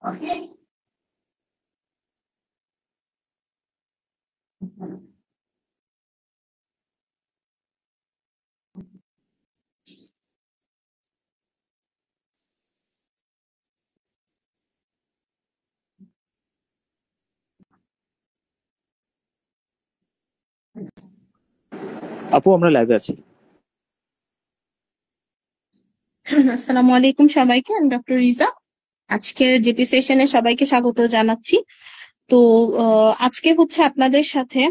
ওকে, আপু আমরা লাইভে আছি। আসসালামু আলাইকুম সবাইকে, আমি ডক্টর রিজা। আজকের জিপি সেশনে সবাইকে স্বাগত জানাচ্ছি। তো আজকে হচ্ছে আপনাদের সাথে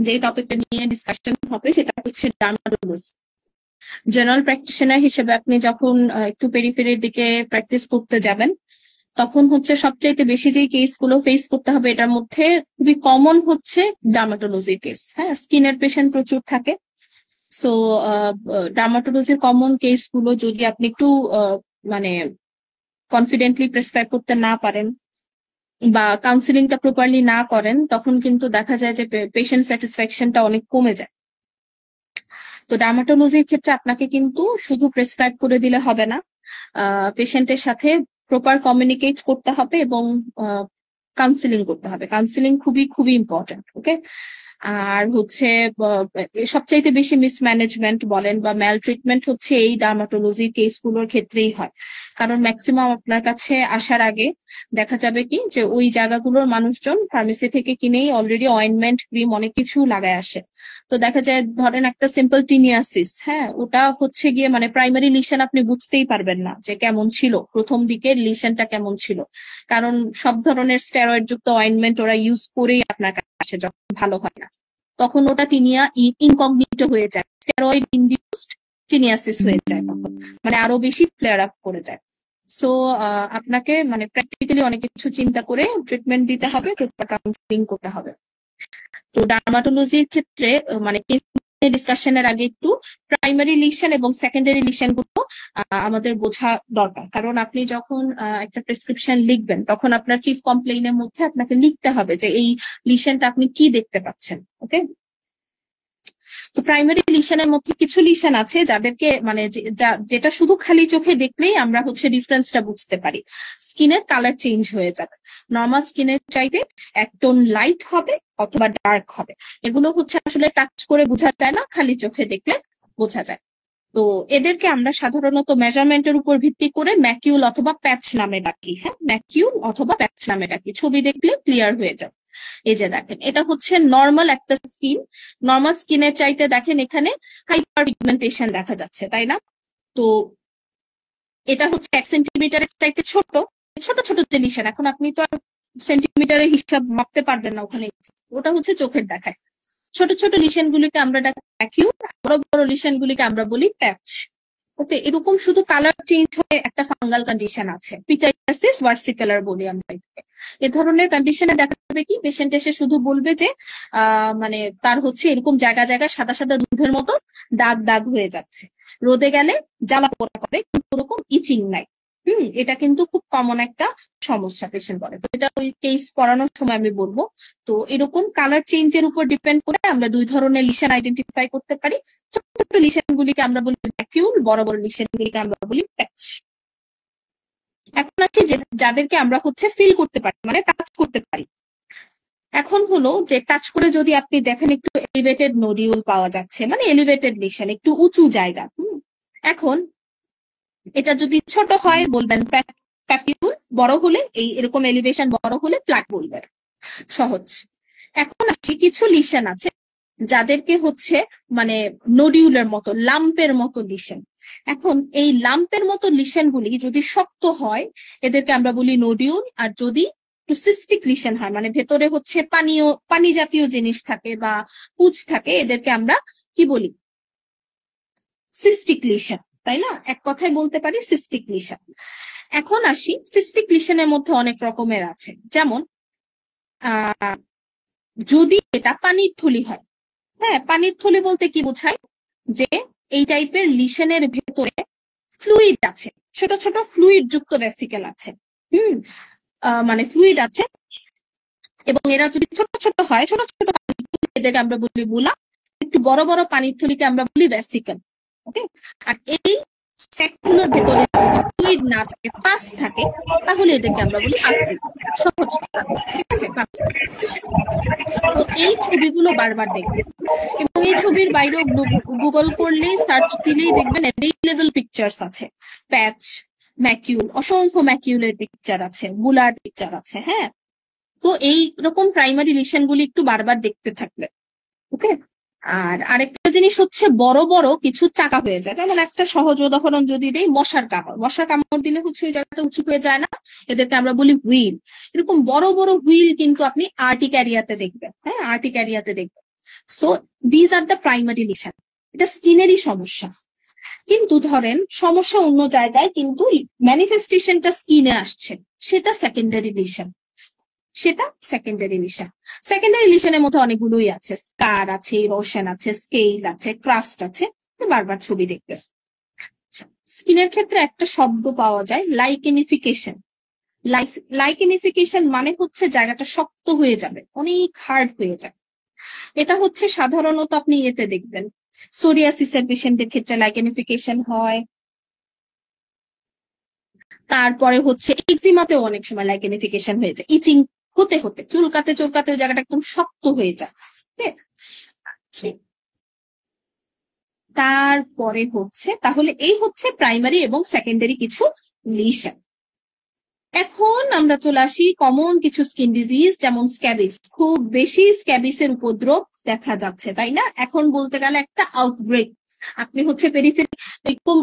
যে টপিকটা নিয়ে ডিসকাশন হবে সেটা হচ্ছে ডার্মাটোলজি। জেনারেল প্র্যাকটিশনার হিসেবে আপনি যখন একটু পেরিফেরির দিকে প্র্যাকটিস করতে যাবেন, তখন হচ্ছে সবচাইতে বেশি যে কেসগুলো ফেস করতে হবে এটার মধ্যে খুবই কমন হচ্ছে ডার্মাটোলজির কেস। হ্যাঁ, স্কিনের পেশেন্ট প্রচুর থাকে। সো ডার্মাটোলজির কমন কেসগুলো যদি আপনি একটু মানে কনফিডেন্টলি প্রেসক্রাইব করতে না পারেন বা কাউন্সিলিংটা প্রপারলি না করেন, তখন কিন্তু দেখা যায় যে পেশেন্ট স্যাটিসফ্যাকশনটা অনেক কমে যায়। তো ডার্মাটোলজির ক্ষেত্রে আপনাকে কিন্তু শুধু প্রেসক্রাইব করে দিলে হবে না, পেশেন্টের সাথে প্রপার কমিউনিকেট করতে হবে এবং কাউন্সিলিং করতে হবে। কাউন্সিলিং খুবই খুবই ইম্পর্টেন্ট। ওকে, আর হচ্ছে সবচাইতে বেশি মিসম্যানেজমেন্ট বলেন বা ম্যাল ট্রিটমেন্ট হচ্ছে এই ডার্মাটোলজি কেসগুলোর ক্ষেত্রেই হয়। কারণ ম্যাক্সিমাম আপনার কাছে আসার আগে দেখা যাবে কি যে ওই জায়গাগুলোর মানুষজন ফার্মেসি থেকে কিনেই অলরেডি অয়েন্টমেন্ট, ক্রিম অনেক কিছু লাগায় আসে। তো দেখা যায় ধরেন একটা সিম্পল টিনিয়াসিস, হ্যাঁ, ওটা হচ্ছে গিয়ে মানে প্রাইমারি লিশন আপনি বুঝতেই পারবেন না যে কেমন ছিল, প্রথম দিকের লিশনটা কেমন ছিল, কারণ সব ধরনের স্টেরয়েড যুক্ত অয়েন্টমেন্ট ওরা ইউজ করেই আপনার কাছে যখন ভালো হয় না, তখন ওটা টিনিয়া ইনকগনিটো হয়ে যায়, স্টেরয়েড ইনডিউসড টিনিয়াসিস হয়ে যায়, তখন মানে আরো বেশি ফ্লেয়ার আপ করে যায়। সো আপনাকে মানে প্র্যাকটিক্যালি অনেক কিছু চিন্তা করে ট্রিটমেন্ট দিতে হবে, কাউন্সিলিং করতে হবে। তো ডার্মাটোলজির ক্ষেত্রে মানে ডিসকাশনের আগে একটু প্রাইমারি লিশন এবং সেকেন্ডারি লিশন গুলো আমাদের বোঝা দরকার। কারণ আপনি যখন একটা প্রেসক্রিপশন লিখবেন, তখন আপনার চিফ কমপ্লেইনের মধ্যে আপনাকে লিখতে হবে যে এই লিশনটা আপনি কি দেখতে পাচ্ছেন। ওকে, তো প্রাইমারি লিশনের মধ্যে কিছু লিশন আছে যাদেরকে মানে যেটা শুধু খালি চোখে দেখলেই আমরা হচ্ছে ডিফারেন্সটা বুঝতে পারি। স্কিনের কালার চেঞ্জ হয়ে যাবে, নর্মাল স্কিনের চাইতে এক টোন লাইট হবে অথবা ডার্ক হবে। এগুলো হচ্ছে আসলে টাচ করে বোঝা যায় না, খালি চোখে দেখলে বোঝা যায়। তো এদেরকে আমরা সাধারণত মেজারমেন্টের উপর ভিত্তি করে ম্যাকিউল অথবা প্যাচ নামে ডাকি। হ্যাঁ, ম্যাকিউল অথবা প্যাচ নামে ডাকি, ছবি দেখলে ক্লিয়ার হয়ে যাবে। এই যে দেখেন, এটা হচ্ছে নর্মাল একটা স্কিন। নর্মাল স্কিনের চাইতে দেখেন এখানে হাইপার পিগমেন্টেশন দেখা যাচ্ছে, তাই না? তো এটা হচ্ছে 1 সেন্টিমিটারের চাইতে ছোট। ছোট ছোট যে লিশন, এখন আপনি তো আর সেন্টিমিটারের হিসাব মাপতে পারবেন না ওখানে, ওটা হচ্ছে চোখের দেখায়। ছোট ছোট লিশন গুলিকে আমরা ডাকি ভ্যাকিউম, বড় বড় লিশন গুলিকে আমরা বলি প্যাচ। ওকে, এরকম শুধু কালার চেঞ্জ হয়ে একটা ফাঙ্গাল কন্ডিশন আছে, পিটাইটাসিস ভার্সিকালার বলি আমরা এটাকে। এ ধরনের কন্ডিশনে দেখা যাবে কি পেশেন্ট এসে শুধু বলবে যে মানে তার হচ্ছে এরকম জায়গা জায়গা সাদা সাদা দুধের মতো দাগ দাগ হয়ে যাচ্ছে, রোদে গেলে জ্বালা পোড়া করে, কিন্তু ওরকম ইচিং নাই। এটা কিন্তু খুব কমন একটা সমস্যা পেশেন্ট বলে। তো এটা ওই কেস পড়ানোর সময় আমি বলবো। তো এরকম কালার চেঞ্জের উপর ডিপেন্ড করে আমরা দুই ধরনের লিশন আইডেন্টিফাই করতে পারি। ছোট ছোট লিশন গুলিকে আমরা বলি ভ্যাকিউল, বড় বড় লিশন গুলিকে আমরা বলি প্যাচ। এখন আসি যাদেরকে আমরা হচ্ছে ফিল করতে পারি, মানে টাচ করতে পারি। এখন হলো যে টাচ করে যদি আপনি দেখেন একটু এলিভেটেড নোডিউল পাওয়া যাচ্ছে, মানে এলিভেটেড লিশন, একটু উঁচু জায়গা। এখন এটা যদি ছোট হয় বলবেন প্যাপিউল, বড় হলে এই এরকম এলিভেশন বড় হলে প্লাক বলবেন। সহজ। এখন আসি কিছু লিশন আছে যাদেরকে হচ্ছে মানে নডিউলের মতো, লাম্পের মতো লিশন। এখন এই লাম্পের মতো লিশন গুলি যদি শক্ত হয়, এদেরকে আমরা বলি নডিউল। আর যদি একটু সিস্টিক লিশন হয়, মানে ভেতরে হচ্ছে পানি জাতীয় জিনিস থাকে বা পুঁজ থাকে, এদেরকে আমরা কি বলি? সিস্টিক লিশন, তাই না? এক কথায় বলতে পারি সিস্টিক লিশন। এখন আসি, সিস্টিক লিশনের মধ্যে অনেক রকমের আছে, যেমন যদি এটা পানির থলি হয়। হ্যাঁ, পানির থলি বলতে কি বোঝায়? যে এই টাইপের লিশনের ভেতরে ফ্লুইড আছে, ছোট ছোট ফ্লুইড যুক্ত ভেসিকেল আছে। মানে ফ্লুইড আছে, এবং এরা যদি ছোট ছোট হয়, ছোট ছোট পানির থলি, এদেরকে আমরা বলি বুলা। একটু বড় বড় পানির থলিকে আমরা বলি ভেসিকেল। ওকে, আর এই স্যাকগুলোর ভেতরে যদি ফ্লুইড না থাকে, পাস থাকে, তাহলে এদেরকে আমরা বলি পাসফিক। সহজ কথা, ঠিক আছে, পাস। তো এই ছবিগুলো বারবার দেখবেন, এবং এই ছবির বাইরেও গুগল করলেই সার্চ দিলেই দেখবেন অ্যাভেইলেবল পিকচার্স আছে। প্যাচ, ম্যাকিউল, অসংখ্য ম্যাকিউলের পিকচার আছে, বুলার পিকচার আছে, হ্যাঁ। তো এই রকম প্রাইমারি লিশন গুলি একটু বারবার দেখতে থাকবে, ওকে। আর আরেকটা জিনিস হচ্ছে বড় বড় কিছু চাকা হয়ে যায়, যেমন একটা সহজ উদাহরণ যদি দেই, মশার কামড়। মশার কামড় দিলে হচ্ছে ওই জায়গাটা উঁচু হয়ে যায় না, এদেরকে আমরা বলি হুইল। এরকম বড় বড় হুইল কিন্তু আপনি আর্টিক এরিয়াতে দেখবেন, হ্যাঁ, আর্টিক এরিয়াতে দেখবেন। So these are the primary lesion. এটা স্কিনেরই সমস্যা, কিন্তু ধরেন সমস্যা অন্য জায়গায়, কিন্তু ম্যানিফেস্টেশনটা স্কিনে আসছে, সেটা সেকেন্ডারি লিশন। সেটা সেকেন্ডারি লিশন। সেকেন্ডারি লিশনের মধ্যে অনেকগুলোই আছে, স্কার আছে, ইরোশন আছে, স্কেল আছে, ক্রাস্ট আছে, বারবার ছবি দেখবে। স্কিনের ক্ষেত্রে একটা শব্দ পাওয়া যায়, লাইকেনিফিকেশন। লাইকেনিফিকেশন মানে হচ্ছে জায়গাটা শক্ত হয়ে যাবে, অনেক হার্ড হয়ে যাবে। এটা হচ্ছে সাধারণত আপনি এতে দেখবেন সোরিয়াসিসের পেশেন্টদের ক্ষেত্রে লাইকেনিফিকেশন হয়। তারপরে হচ্ছে এক্সিমাতেও অনেক সময় লাইকেনিফিকেশন হয়ে যায়, ইচিং হতে হতে, চুলকাতে চুলকাতে ওই জায়গাটা একদম শক্ত হয়ে যায়। তারপরে হচ্ছে, তাহলে এই হচ্ছে প্রাইমারি এবং সেকেন্ডারি কিছু লিশন। এখন আমরা চলে আসি কমন কিছু স্কিন ডিজিজ, যেমন স্ক্যাবিস। খুব বেশি স্ক্যাবিসের উপদ্রব দেখা যাচ্ছে, তাই না? এখন বলতে গেলে একটা আউটব্রেক। আপনি হচ্ছে পেরিফেরি,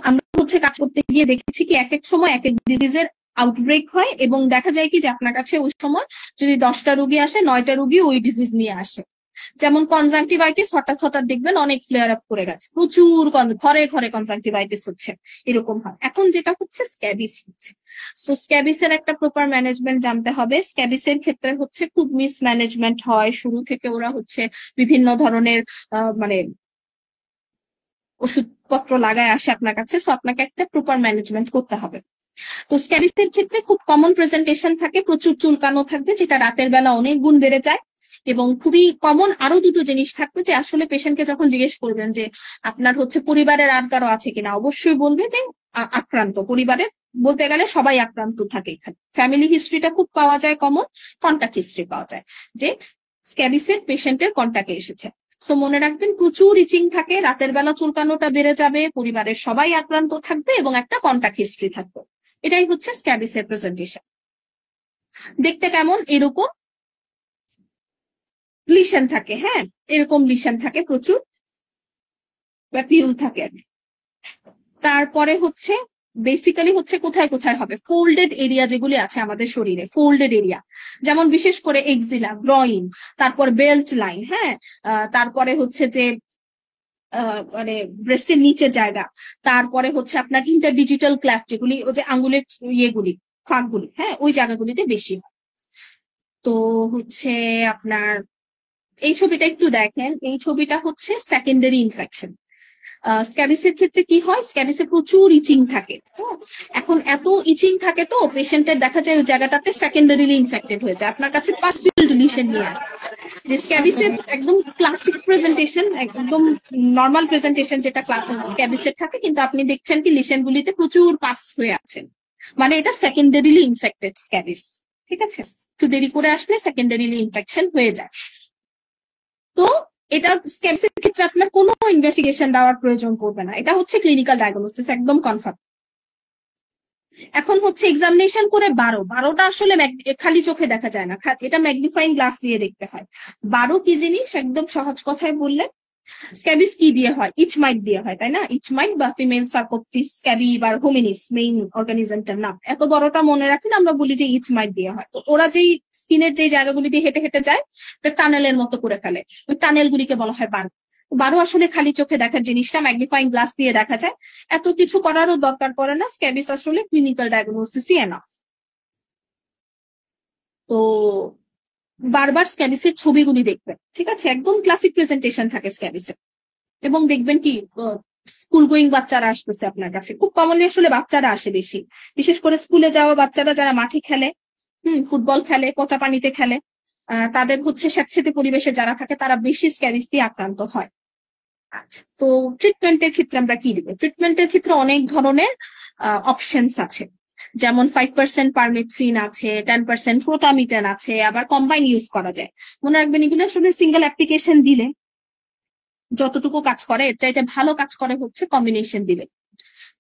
আমরা হচ্ছে কাজ করতে গিয়ে দেখেছি কি এক এক সময় এক এক ডিজিজের আউটব্রেক হয়, এবং দেখা যায় কি যে আপনার কাছে ওই সময় যদি 10টা রোগী আসে, 9টা রোগী ওই ডিজিজ নিয়ে আসে। যেমন কনজাংটিভাইটিস, হঠাৎ হঠাৎ দেখবেন অনেক ফ্লেয়ার আপ করে গেছে, প্রচুর ঘরে ঘরে কনজাংটিভাইটিস হচ্ছে, এরকম হয়। এখন যেটা হচ্ছে স্ক্যাবিস হচ্ছে। সো স্ক্যাবিসের একটা প্রপার ম্যানেজমেন্ট জানতে হবে। স্ক্যাবিসের ক্ষেত্রে হচ্ছে খুব মিসম্যানেজমেন্ট হয়, শুরু থেকে ওরা হচ্ছে বিভিন্ন ধরনের মানে ওষুধপত্র লাগায় আসে আপনার কাছে। সো আপনাকে একটা প্রপার ম্যানেজমেন্ট করতে হবে। তো স্ক্যাবিসের ক্ষেত্রে খুব কমন প্রেজেন্টেশন থাকে, প্রচুর চুলকানো থাকবে, যেটা রাতের বেলা অনেক গুণ বেড়ে যায়। এবং খুবই কমন আরো দুটো জিনিস থাকবে, যে আসলে পেশেন্টকে যখন জিজ্ঞেস করবেন যে আপনার হচ্ছে পরিবারের আর কারো আছে কিনা, অবশ্যই বলবে যে আক্রান্ত পরিবারের, বলতে গেলে সবাই আক্রান্ত থাকে। এখানে ফ্যামিলি হিস্ট্রিটা খুব পাওয়া যায়, কমন কন্টাক্ট হিস্ট্রি পাওয়া যায়, যে স্ক্যাবিসের পেশেন্টের কন্টাক্টে এসেছে। সো মনে রাখবেন, প্রচুর ইচিং থাকে, রাতের বেলা চুলকানোটা বেড়ে যাবে, পরিবারের সবাই আক্রান্ত থাকবে, এবং একটা কন্টাক্ট হিস্ট্রি থাকবে। এটাই হচ্ছে স্ক্যাবিসের প্রেজেন্টেশন। দেখতে কেমন? এরকম লিশন থাকে, হ্যাঁ, এরকম লিশন থাকে, প্রচুর পিউল থাকে। তারপরে হচ্ছে বেসিক্যালি হচ্ছে কোথায় কোথায় হবে, ফোল্ডেড এরিয়া যেগুলি আছে আমাদের শরীরে, ফোল্ডেড এরিয়া, যেমন বিশেষ করে এক্সিলা, গ্রইন, তারপর বেল্ট লাইন, হ্যাঁ, তারপরে হচ্ছে যে মানে ব্রেস্টের নিচের জায়গা, তারপরে হচ্ছে আপনার ইন্টারডিজিটাল ক্ল্যাফট, যেগুলি ওই যে আঙ্গুলের ইয়েগুলি, ফাঁকগুলি, হ্যাঁ, ওই জায়গাগুলিতে বেশি হয়। তো হচ্ছে আপনার এই ছবিটা একটু দেখেন, এই ছবিটা হচ্ছে সেকেন্ডারি ইনফেকশন। স্ক্যাবিসের ক্ষেত্রে কি হয়, স্ক্যাবিসে প্রচুর ইচিং থাকে। এখন এত ইচিং থাকে তো পেশেন্টের দেখা যায় ওই জায়গাটাতে সেকেন্ডারিলি ইনফেক্টেড হয়ে যায়, আপনার কাছে পাসপিউল ডিলিশন নিয়ে আসে। যে স্ক্যাবিসের একদম ক্লাসিক প্রেজেন্টেশন, একদম নর্মাল প্রেজেন্টেশন যেটা স্ক্যাবিসের থাকে, কিন্তু আপনি দেখছেন কি লিশন গুলিতে প্রচুর পাস হয়ে আছেন, মানে এটা সেকেন্ডারিলি ইনফেক্টেড স্ক্যাবিস। ঠিক আছে, একটু দেরি করে আসলে সেকেন্ডারিলি ইনফেকশন হয়ে যায়। তো এটা স্ক্যাবিসের ক্ষেত্রে আপনার কোনো ইনভেস্টিগেশন দেওয়ার প্রয়োজন পড়বে না, এটা হচ্ছে ক্লিনিক্যাল ডায়াগনোসিস, একদম কনফার্ম। এখন হচ্ছে এক্সামিনেশন করে 12টা আসলে খালি চোখে দেখা যায় না, এটা ম্যাগনিফাইং গ্লাস দিয়ে দেখতে হয়। 12 কি জিনিস একদম সহজ কথায় বললে, স্ক্যাবিস কি দিয়ে হয়, ইচমাইট দিয়ে হয়, তাই না? ইচমাইট বা ফিমেল সার্কোপটিস স্ক্যাবি বা হোমিনিস, মেইন অর্গানিজমটার নাম। এত বড়টা মনে রাখেন, আমরা বলি যে ইচমাইট দিয়ে হয়। তো ওরা যেই স্কিনের যে জায়গাগুলি দিয়ে হেঁটে হেঁটে যায়, টানেলের মতো করে ফেলে, ওই টানেল গুলিকে বলা হয় বারো। বারো আসলে খালি চোখে দেখার জিনিসটা, ম্যাগনিফাইং গ্লাস দিয়ে দেখা যায়, এত কিছু করারও দরকার পড়ে না। স্ক্যাবিস আসলে ক্লিনিক্যাল ডায়াগনোসিসই এনাফ। তো বারবার স্ক্যাবিসের ছবিগুলি দেখবেন, ঠিক আছে, একদম ক্লাসিক প্রেজেন্টেশন থাকে স্ক্যাবিসের। এবং দেখবেন কি স্কুল গোয়িং বাচ্চারা আসতেছে আপনার কাছে, খুব কমনলি আসলে বাচ্চারা আসে বেশি, বিশেষ করে স্কুলে যাওয়া বাচ্চারা যারা মাঠে খেলে, ফুটবল খেলে, পচা পানিতে খেলে, তাদের হচ্ছে স্যাঁতসেঁতে পরিবেশে যারা থাকে তারা বেশি স্ক্যাবিস দিয়ে আক্রান্ত হয়। আচ্ছা, তো ট্রিটমেন্টের ক্ষেত্রে আমরা কি দিব? ট্রিটমেন্টের ক্ষেত্রে অনেক ধরনের অপশনস আছে, যেমন 5% পারমেথ্রিন আছে, 10% ফ্রোটামিটান আছে, আবার কম্বাইন ইউজ করা যায়। মনে রাখবেন এগুলো আসলে সিঙ্গেল অ্যাপ্লিকেশন দিলে যতটুকু কাজ করে এর চাইতে ভালো কাজ করে হচ্ছে কম্বিনেশন দিলে।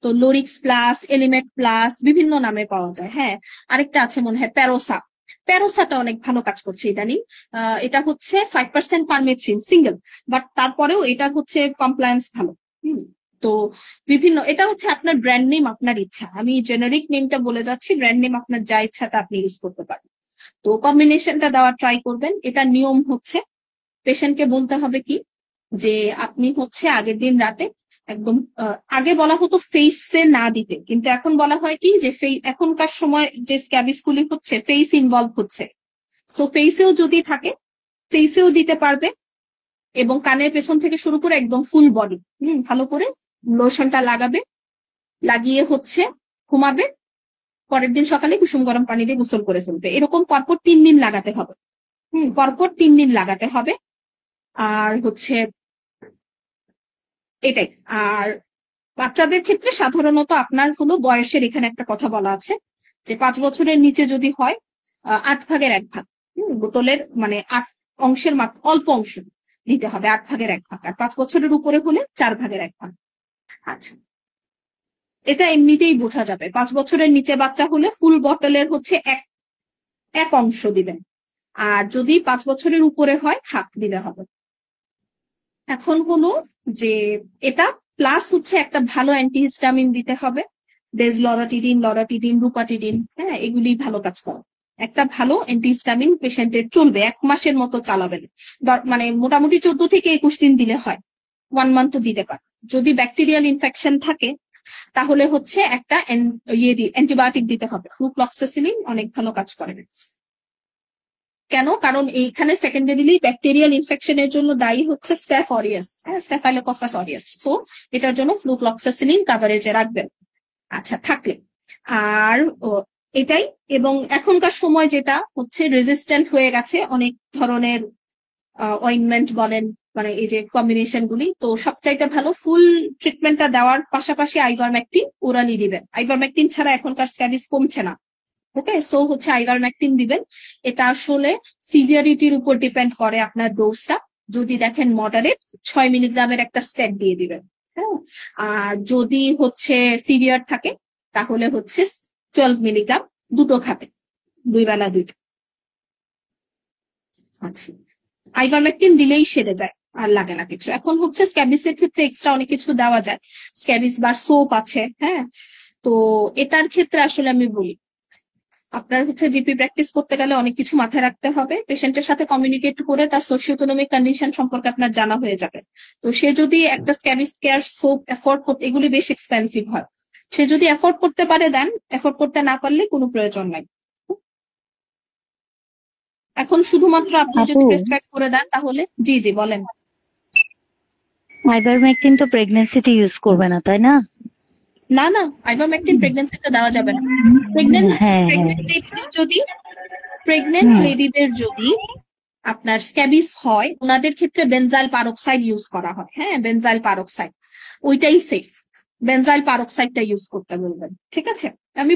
তো লোরিক্স প্লাস, এলিমেট প্লাস বিভিন্ন নামে পাওয়া যায়। হ্যাঁ, আরেকটা আছে মনে হয় প্যারোসা, প্যারোসাটা অনেক ভালো কাজ করছে ইদানিং। এটা হচ্ছে 5% পারমেথ্রিন সিঙ্গেল, বাট তারপরেও এটার হচ্ছে কমপ্লায়েন্স ভালো। তো বিভিন্ন, এটা হচ্ছে আপনার ব্র্যান্ড নেম, আপনার ইচ্ছা। আমি জেনারিক নেমটা বলে যাচ্ছি, ব্র্যান্ড নেম আপনার যা ইচ্ছা তা আপনি ইউজ করতে পারেন। তো কম্বিনেশনটা দেওয়া ট্রাই করবেন। এটা নিয়ম হচ্ছে পেশেন্টকে বলতে হবে কি, যে আপনি হচ্ছে আগের দিন রাতে একদম, আগে বলা হতো ফেসে না দিতে, কিন্তু এখন বলা হয় কি যে এখনকার সময় যে স্ক্যাবিস গুলি হচ্ছে ফেস ইনভলভ হচ্ছে, সো ফেসেও যদি থাকে ফেসেও দিতে পারবে, এবং কানের পেছন থেকে শুরু করে একদম ফুল বডি ভালো করে লোশনটা লাগাবে, লাগিয়ে হচ্ছে ঘুমাবে, পরের দিন সকালে কুসুম গরম পানি দিয়ে গোসল করে ফেলবে। এরকম পরপর 3 দিন লাগাতে হবে। পরপর 3 দিন লাগাতে হবে। আর হচ্ছে এটাই। আর বাচ্চাদের ক্ষেত্রে সাধারণত আপনার হলো বয়সের এখানে একটা কথা বলা আছে, যে 5 বছরের নিচে যদি হয় 8 ভাগের 1 ভাগ বোতলের, মানে 8 অংশের অল্প অংশ দিতে হবে, 8 ভাগের 1 ভাগ। আর 5 বছরের উপরে হলে 4 ভাগের 1 ভাগ। আচ্ছা, এটা এমনিতেই বোঝা যাবে। 5 বছরের নিচে বাচ্চা হলে ফুল বটলের হচ্ছে এক অংশ দিবেন, আর যদি 5 বছরের উপরে হয় হাফ দিলে হবে। এখন হলো যে এটা প্লাস হচ্ছে একটা ভালো অ্যান্টিহিস্টামিন দিতে হবে, ডেজলরাটিডিন, লরাটিডিন, রুপাটিডিন। হ্যাঁ, এগুলি ভালো কাজ করে। একটা ভালো অ্যান্টিহিস্টামিন পেশেন্টের চলবে, 1 মাসের মতো চালাবেন। মানে মোটামুটি 14 থেকে 21 দিন দিলে হয়, 1 মান্থ দিতে পারে। যদি ব্যাকটেরিয়াল ইনফেকশন থাকে তাহলে হচ্ছে একটা অ্যান্টিবায়োটিক দিতে হবে, ফ্লুক্লক্সাসিলিন অনেক ভালো কাজ করে। কেন? কারণ এইখানে সেকেন্ডারিলি ব্যাকটেরিয়াল ইনফেকশনের জন্য দায়ী হচ্ছে স্ট্যাফ অরিয়াস, স্ট্যাফাইলোককাস অরিয়াস। সো এটার জন্য ফ্লুক্লক্সাসিলিন কাভারেজে রাখবেন, আচ্ছা থাকলে। আর এটাই। এবং এখনকার সময় যেটা হচ্ছে রেজিস্ট্যান্ট হয়ে গেছে অনেক ধরনের অয়েন্টমেন্ট বলেন, মানে এই যে কম্বিনেশন গুলি, তো সবচাইতে ভালো ফুল ট্রিটমেন্টটা দেওয়ার পাশাপাশি আইভারমেকটিন ওরালি দিবেন। আইভারমেকটিন ছাড়া এখনকার স্ক্যাবিস কমছে না। ওকে, সো হচ্ছে আইভারমেকটিন দিবেন। এটা আসলে সিভিয়ারিটির উপর ডিপেন্ড করে আপনার ডোজটা। যদি দেখেন মডারেট, 6 মিলিগ্রামের একটা স্টেট দিয়ে দিবেন। হ্যাঁ, আর যদি হচ্ছে সিভিয়ার থাকে তাহলে হচ্ছে 12 মিলিগ্রাম, দুটো খাবে, 2 বেলা 2টা। আচ্ছা, আইভারমেকটিন দিলেই সেরে যায়, আর লাগে না কিছু। এখন হচ্ছে স্ক্যাবিসের ক্ষেত্রে এক্সট্রা অনেক কিছু দেওয়া যায়, স্ক্যাবিস বার সোপ আছে। হ্যাঁ, তো এটার ক্ষেত্রে আসলে আমি বলি, আপনার হচ্ছে জিপি প্র্যাকটিস করতে গেলে অনেক কিছু মাথায় রাখতে হবে। পেশেন্টের সাথে কমিউনিকেট করে তার সোশিও ইকোনমিক কন্ডিশন সম্পর্কে আপনার জানা হয়ে যাবে। তো সে যদি একটা স্ক্যাবিস কেয়ার সোপ এফোর্ড করতে, এগুলি বেশ এক্সপেন্সিভ হয়, সে যদি এফোর্ড করতে পারে দেন, এফোর্ড করতে না পারলে কোনো প্রয়োজন নাই। এখন শুধুমাত্র আপনি আপু, যদি প্রেসক্রাইব করে দেন তাহলে। জি জি বলেন। আইভারমেকটিন তো প্রেগনেন্সিতে ইউজ করবে না, তাই না? না না, আইভারমেকটিন প্রেগন্যান্সিতে দেওয়া যাবে না। প্রেগনেন্ট হ্যাঁ, হ্যাঁ। প্রেগনেন্ট লেডিদের যদি প্রেগনেন্ট হুম। লেডিদের যদি আপনার স্ক্যাবিস হয়, ওনাদের ক্ষেত্রে বেনজাইল পারক্সাইড ইউজ করা হয়। হ্যাঁ, বেনজাইল পারক্সাইড ওইটাই সেফ। বেনজাইল পারক্সাইডটা ইউজ করতে বলবেন, ঠিক আছে? আমি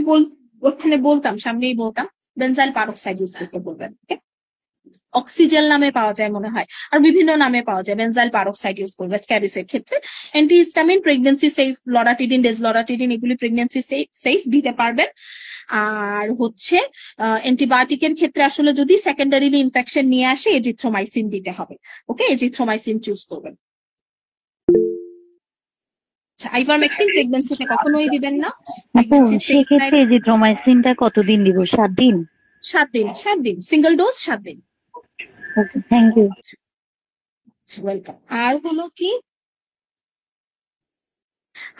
ওখানে বলতাম, সামনেই বলতাম, বেনজাইল পারক্সাইড ইউজ করতে বলবেন। অক্সিজেল নামে পাওয়া যায় মনে হয়, আর বিভিন্ন নামে পাওয়া যায়। বেনজাইল পারক্সাইড ইউজ করবে স্ক্যাবিসের ক্ষেত্রে। অ্যান্টিহিস্টামিন প্রেগন্যান্সি সেফ, লরাটিডিন, ডেজলরাটিডিন এগুলি প্রেগন্যান্সি সেফ দিতে পারবেন। আর হচ্ছে অ্যান্টিবায়োটিকের ক্ষেত্রে আসলে যদি সেকেন্ডারিলি ইনফেকশন নিয়ে আসে এজিথ্রোমাইসিন দিতে হবে। ওকে, এজিথ্রোমাইসিন চুজ করবেন। আচ্ছা, আইভারমেকটিন প্রেগন্যান্সিতে কখনোই দিবেন না, আপু, প্রেগন্যান্সি সেফ নাই। সেক্ষেত্রে এজিথ্রোমাইসিনটা কতদিন দিব? 7 দিন? 7 দিন, 7 দিন, সিঙ্গেল ডোজ 7 দিন। ওকে, থ্যাংক ইউ। ওয়েলকাম। আর হলো কি,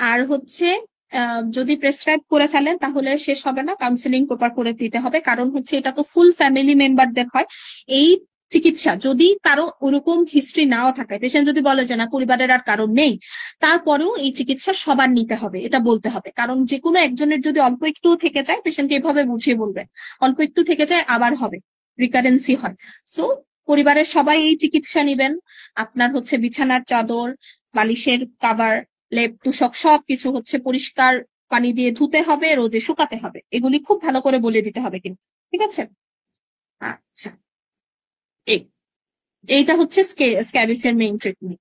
আর হচ্ছে যদি প্রেসক্রাইব করে ফেলেন তাহলে শেষ হবে না, কাউন্সিলিং প্রপার করে দিতে হবে। কারণ হচ্ছে এটা তো ফুল ফ্যামিলি মেম্বারদের হয় এই চিকিৎসা। যদি কারো ওরকম হিস্ট্রি নাও থাকে, পেশেন্ট যদি বলে যে না পরিবারের আর কারো নেই, তারপরেও এই চিকিৎসা সবার নিতে হবে, এটা বলতে হবে। কারণ যে কোনো একজনের যদি অল্প একটু থেকে যায়, পেশেন্টকে এভাবে বুঝিয়ে বলবে, অল্প একটু থেকে যায় আবার হবে, রিকারেন্সি হয়। সো পরিবারের সবাই এই চিকিৎসা নিবেন। আপনার হচ্ছে বিছানার চাদর, বালিশের কাভার, লেপ তুষক সবকিছু হচ্ছে পরিষ্কার পানি দিয়ে ধুতে হবে, রোদে শুকাতে হবে, এগুলি খুব ভালো করে বলে দিতে হবে কিন্তু, ঠিক আছে? আচ্ছা, এইটা হচ্ছে স্ক্যাবিসের মেইন ট্রিটমেন্ট।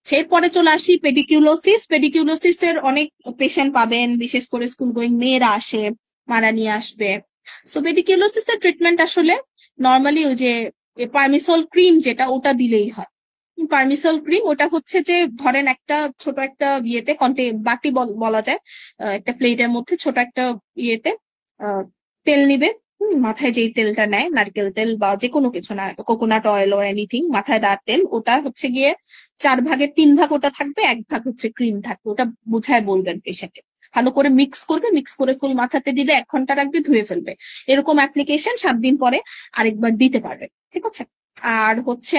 এরপরে চলে আসি পেডিকিউলোসিস। পেডিকিউলোসিস এর অনেক পেশেন্ট পাবেন, বিশেষ করে স্কুল গোয়িং মেয়েরা আসে, মারা নিয়ে আসবে। সো পেডিকিউলোসিস এর ট্রিটমেন্ট আসলে নর্মালি ওই যে পারমিসল ক্রিম যেটা, ওটা দিলেই হয়। পারমিসল ক্রিম ওটা হচ্ছে যে ধরেন একটা ছোট একটা ইয়েতে বাটি বলা যায়, একটা প্লেটের মধ্যে ছোট একটা ইয়েতে তেল নিবে। মাথায় যেই তেলটা নেয়, নারকেল তেল বা যে কোনো কিছু না, কোকোনাট অয়েল ওর এনিথিং, মাথায় দেওয়ার তেল, ওটা হচ্ছে গিয়ে 4 ভাগের 3 ভাগ ওটা থাকবে, 1 ভাগ হচ্ছে ক্রিম থাকবে। ওটা বুঝায় বলবেন পেশেন্টকে। ভালো করে মিক্স করবে, মিক্স করে ফুল মাথাতে দিবে, 1 ঘন্টা রাখবে, ধুয়ে ফেলবে। এরকম অ্যাপ্লিকেশন 7 দিন পরে আরেকবার দিতে পারবে, ঠিক আছে? আর হচ্ছে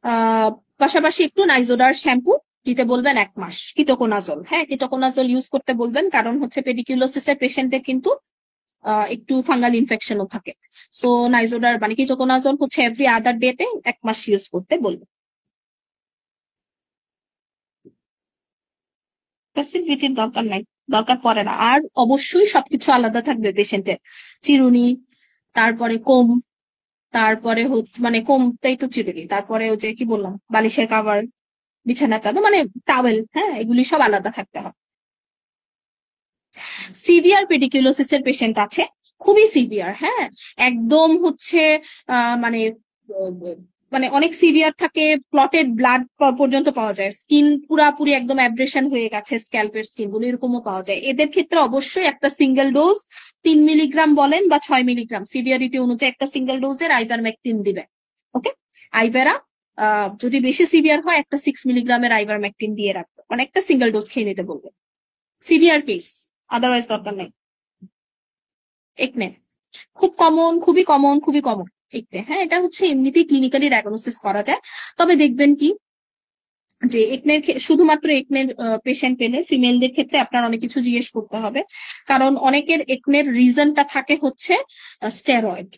আহ পাশাপাশি একটু নাইজোডার শ্যাম্পু দিতে বলবেন 1 মাস। কিটোকোনাজল, হ্যাঁ কিটোকোনাজল ইউজ করতে বলবেন, কারণ হচ্ছে পেডিকিউলোসিসের পেশেন্টের কিন্তু একটু ফাঙ্গাল ইনফেকশনও থাকে। সো নাইজোডার মানে কিটোকোনাজল হচ্ছে এভরি আদার ডে তে 1 মাস ইউজ করতে বলবো। ফ্যাসিলিটির দরকার নাই, দরকার পড়ে না। আর অবশ্যই সবকিছু আলাদা থাকবে পেশেন্টের। চিরুনি, তারপরে কোম, তারপরে মানে কোমটাই তো চিরুনি, তারপরে ওই যে কি বললাম বালিশের কাভার, বিছানার চাদর মানে টাওয়েল, হ্যাঁ এগুলি সব আলাদা থাকতে হবে। সিভিয়ার পেডিকুলোসিস এর পেশেন্ট আছে, খুবই সিভিয়ার, হ্যাঁ একদম হচ্ছে মানে মানে অনেক সিভিয়ার থাকে, প্লটেড ব্লাড পর্যন্ত পাওয়া যায়, স্কিন পুরাপুরি একদম অ্যাব্রেশন হয়ে গেছে, স্ক্যাল্পের স্কিন গুলো এরকমও পাওয়া যায়। এদের ক্ষেত্রে অবশ্যই একটা সিঙ্গেল ডোজ 3 মিলিগ্রাম বলেন বা 6 মিলিগ্রাম সিভিয়ারিটি অনুযায়ী একটা সিঙ্গেল ডোজের আইভারমেকটিন দিবে। ওকে, আইভেরা যদি বেশি সিভিয়ার হয় একটা 6 মিলিগ্রামের আইভারমেকটিন দিয়ে রাখবে, মানে একটা সিঙ্গেল ডোজ খেয়ে নিতে বলবে সিভিয়ার কেস, আদারওয়াইজ দরকার নেই। একনে খুব কমন, খুবই কমন, খুবই কমন একনে, হ্যাঁ এটা হচ্ছে এমনিতেই ক্লিনিক্যালি ডায়াগনোসিস করা যায়। তবে দেখবেন কি যে একনের শুধুমাত্র একনের পেশেন্ট পেলে ফিমেলদের ক্ষেত্রে আপনার অনেক কিছু জিজ্ঞেস করতে হবে, কারণ অনেকের একনের রিজনটা থাকে হচ্ছে স্টেরয়েড।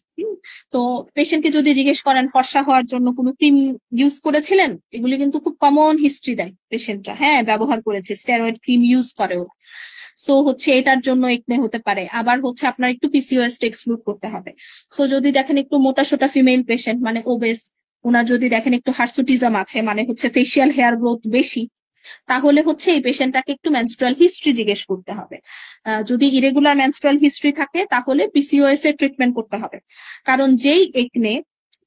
তো পেশেন্টকে যদি জিজ্ঞেস করেন ফর্সা হওয়ার জন্য কোনো ক্রিম ইউজ করেছিলেন, এগুলি কিন্তু খুব কমন হিস্ট্রি দেয় পেশেন্টরা, হ্যাঁ ব্যবহার করেছে, স্টেরয়েড ক্রিম ইউজ করে ওরা। সো হচ্ছে এটার জন্য একনে হতে পারে। আবার হচ্ছে আপনার একটু পিসিওএস এক্সক্লুড করতে হবে। সো যদি দেখেন একটু মোটা সোটা ফিমেল পেশেন্ট মানে ওবেস, ওনার যদি দেখেন একটু হার্সুটিজম আছে মানে হচ্ছে ফেসিয়াল হেয়ার গ্রোথ বেশি, তাহলে হচ্ছে এই পেশেন্টটাকে একটু মেনস্ট্রুয়াল হিস্ট্রি জিজ্ঞেস করতে হবে। যদি ইরেগুলার মেনস্ট্রুয়াল হিস্ট্রি থাকে তাহলে পিসিওএস এর ট্রিটমেন্ট করতে হবে, কারণ যেই একনে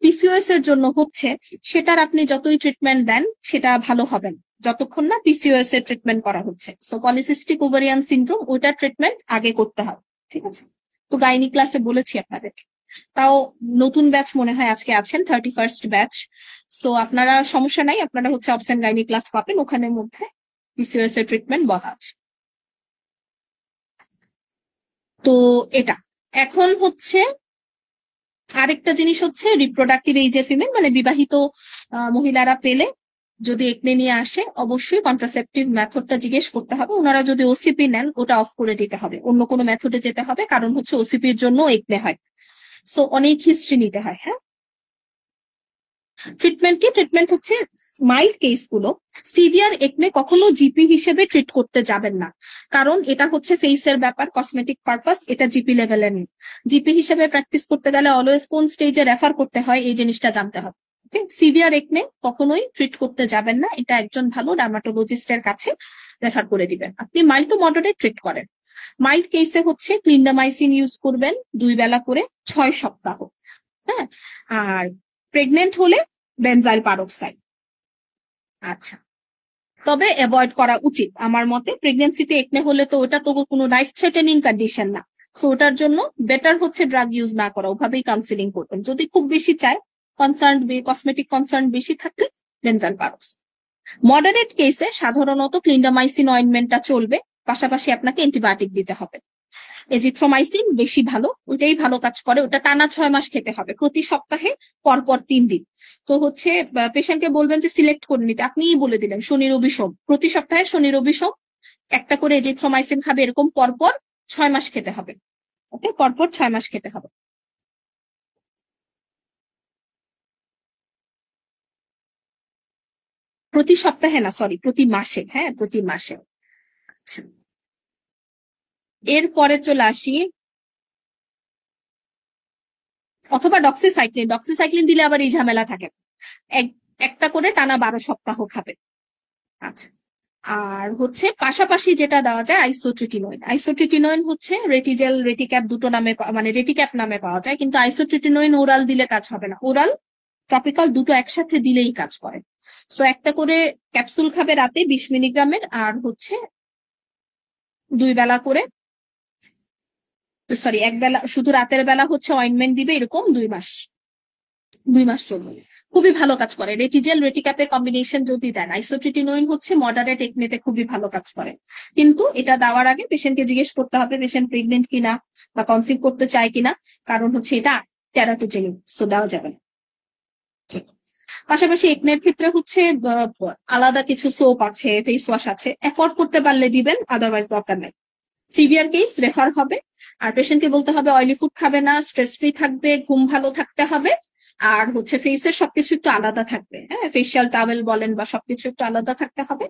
পিসিওএস এর জন্য হচ্ছে সেটার আপনি যতই ট্রিটমেন্ট দেন সেটা ভালো হবে না যতক্ষণ না পিসিওএস এর ট্রিটমেন্ট করা হচ্ছে। সো পলিসিস্টিক ওভারিয়ান সিনড্রোম ওইটার ট্রিটমেন্ট আগে করতে হবে, ঠিক আছে? তো গাইনি ক্লাসে বলেছি আপনাদেরকে। তাও নতুন ব্যাচ মনে হয় আজকে আছেন, 31st ব্যাচ। সো আপনারা সমস্যা নাই, আপনারা হচ্ছে অপশন গাইনি ক্লাস পাবেন, ওখানের মধ্যে পিসিওএস এর ট্রিটমেন্ট বলা আছে। তো এটা এখন হচ্ছে আরেকটা জিনিস হচ্ছে রিপ্রোডাক্টিভ এজের ফিমেল মানে বিবাহিত মহিলারা পেলে যদি একনে নিয়ে আসে অবশ্যই কন্ট্রাসেপটিভ মেথডটা জিজ্ঞেস করতে হবে। ওনারা যদি ওসিপি নেন ওটা অফ করে দিতে হবে, অন্য কোনো মেথডে যেতে হবে, কারণ হচ্ছে ওসিপির জন্য একনে হয়। সো অনেক হিস্ট্রি নিতে হয়। হ্যাঁ, ট্রিটমেন্ট কি? ট্রিটমেন্ট হচ্ছে মাইল্ড কেস গুলো, সিভিয়ার একনে কখনো জিপি হিসেবে ট্রিট করতে যাবেন না, কারণ এটা হচ্ছে ফেসের ব্যাপার, কসমেটিক পারপাস, এটা জিপি লেভেলে নেই। জিপি হিসেবে প্র্যাকটিস করতে গেলে অলওয়েজ কোন স্টেজে রেফার করতে হয় এই জিনিসটা জানতে হবে। সিভিয়ার একনে কখনোই ট্রিট করতে যাবেন না, এটা একজন ভালো ডার্মাটোলজিস্টের কাছে রেফার করে দিবেন। আপনি মাইল্ড টু মডারেট ট্রিট করেন। মাইল্ড কেসে হচ্ছে ক্লিন্ডামাইসিন ইউজ করবেন 2 বেলা করে 6 সপ্তাহ। হ্যাঁ, আর প্রেগনেন্ট হলে বেনজাইল পারক্সাইড। আচ্ছা, তবে অ্যাভয়েড করা উচিত আমার মতে। প্রেগনেন্সিতে একনে হলে তো ওটা তো কোনো লাইফ থ্রেটেনিং কন্ডিশন না, সো ওটার জন্য বেটার হচ্ছে ড্রাগ ইউজ না করা, ওভাবেই কাউন্সিলিং করবেন। যদি খুব বেশি চায়, কনসার্ন কসমেটিক কনসার্ন বেশি থাকলে বেনজাইল পারক্সাইড। মডারেট কেসে সাধারণত ক্লিন্ডামাইসিন অয়েন্টমেন্টটা চলবে, পাশাপাশি আপনাকে অ্যান্টিবায়োটিক দিতে হবে। এজিথ্রোমাইসিন বেশি ভালো, ওইটাই ভালো কাজ করে, ওটা টানা 6 মাস খেতে হবে, প্রতি সপ্তাহে পরপর 3 দিন। তো হচ্ছে পেশেন্টকে বলবেন যে সিলেক্ট করে নিতে, আপনিই বলে দিলেন শনি রবি সোম, প্রতি সপ্তাহে শনি রবি সোম একটা করে এজিথ্রোমাইসিন খাবে, এরকম পরপর 6 মাস খেতে হবে। ওকে, পরপর 6 মাস খেতে হবে। প্রতি সপ্তাহে না, সরি, প্রতি মাসে, হ্যাঁ প্রতি মাসে। আচ্ছা, এরপরে চলে আসি, অথবা ডক্সিসাইক্লিন। ডক্সিসাইক্লিন দিলে আবার এই ঝামেলা থাকে, একটা করে টানা 12 সপ্তাহ খাবে। আচ্ছা, আর হচ্ছে পাশাপাশি যেটা দেওয়া যায় আইসোট্রিটিনোইন। আইসোট্রিটিনোইন হচ্ছে রেটিজেল, রেটিক্যাপ দুটো নামে, মানে রেটিক্যাপ নামে পাওয়া যায়, কিন্তু আইসোট্রিটিনোইন ওরাল দিলে কাজ হবে না, ওরাল টপিক্যাল দুটো একসাথে দিলেই কাজ করে। সো একটা করে ক্যাপসুল খাবে রাতে 20 মিলিগ্রামের, আর হচ্ছে 2 বেলা করে, সরি 1 বেলা, শুধু রাতের বেলা হচ্ছে অয়েন্টমেন্ট দিবে, এরকম 2 মাস, 2 মাস চলবে। খুবই ভালো কাজ করে। রেটিজেল রেটিক্যাপের কম্বিনেশন যদি দেন, আইসোট্রিটিনোইন হচ্ছে মডারেট একনেতে খুবই ভালো কাজ করে। কিন্তু এটা দেওয়ার আগে পেশেন্টকে জিজ্ঞেস করতে হবে পেশেন্ট প্রেগনেন্ট কিনা বা কনসিভ করতে চায় কিনা, কারণ হচ্ছে এটা টেরাটোজেনিক, সো দেওয়া যাবে না। পাশাপাশি একনের ক্ষেত্রে হচ্ছে আলাদা কিছু সোপ আছে, ফেস ওয়াশ আছে, অ্যাফোর্ড করতে পারলে দিবেন, আদারওয়াইজ দরকার নেই। সিভিয়ার কেস রেফার হবে। আর পেশেন্টকে বলতে হবে অয়েলি ফুড খাবে না, স্ট্রেস ফ্রি থাকবে, ঘুম ভালো থাকতে হবে, আর হচ্ছে ফেসের সবকিছু একটু আলাদা থাকবে, হ্যাঁ ফেসিয়াল টাওয়েল বলেন বা সবকিছু একটু আলাদা থাকতে হবে।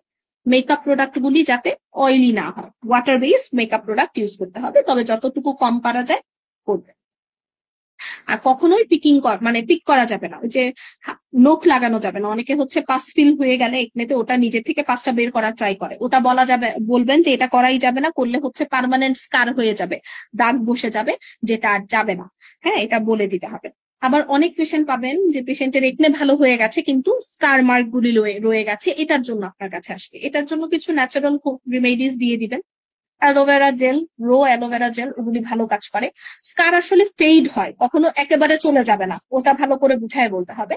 মেকআপ প্রোডাক্ট গুলি যাতে অয়েলি না হয়, water based makeup product use করতে হবে, তবে যতটুকু কম পারা যায় করবে। আর কখনোই মানে পিক করা যাবে না, ওই যে নখ লাগানো যাবে না। অনেকে হচ্ছে পাস ফিল হয়ে গেলে একনেতে ওটা নিজে থেকে পাসটা বের করার ট্রাই করে, ওটা বলা যাবে, বলবেন যে এটা করাই যাবে না, করলে হচ্ছে পার্মানেন্ট স্কার হয়ে যাবে, দাগ বসে যাবে, যেটা আর যাবে না। হ্যাঁ, এটা বলে দিতে হবে। আবার অনেক পেশেন্ট পাবেন যে পেশেন্টের একনে ভালো হয়ে গেছে কিন্তু স্কার মার্ক গুলি রয়ে গেছে, এটার জন্য আপনার কাছে আসবে। এটার জন্য কিছু ন্যাচারাল রেমেডিস দিয়ে দিবেন, অ্যালোভেরা জেল, অ্যালোভেরা জেল, ওগুলি ভালো কাজ করে। স্কার আসলে ফেড হয়, কখনো একেবারে চলে যাবে না, ওটা ভালো করে বুঝায় বলতে হবে।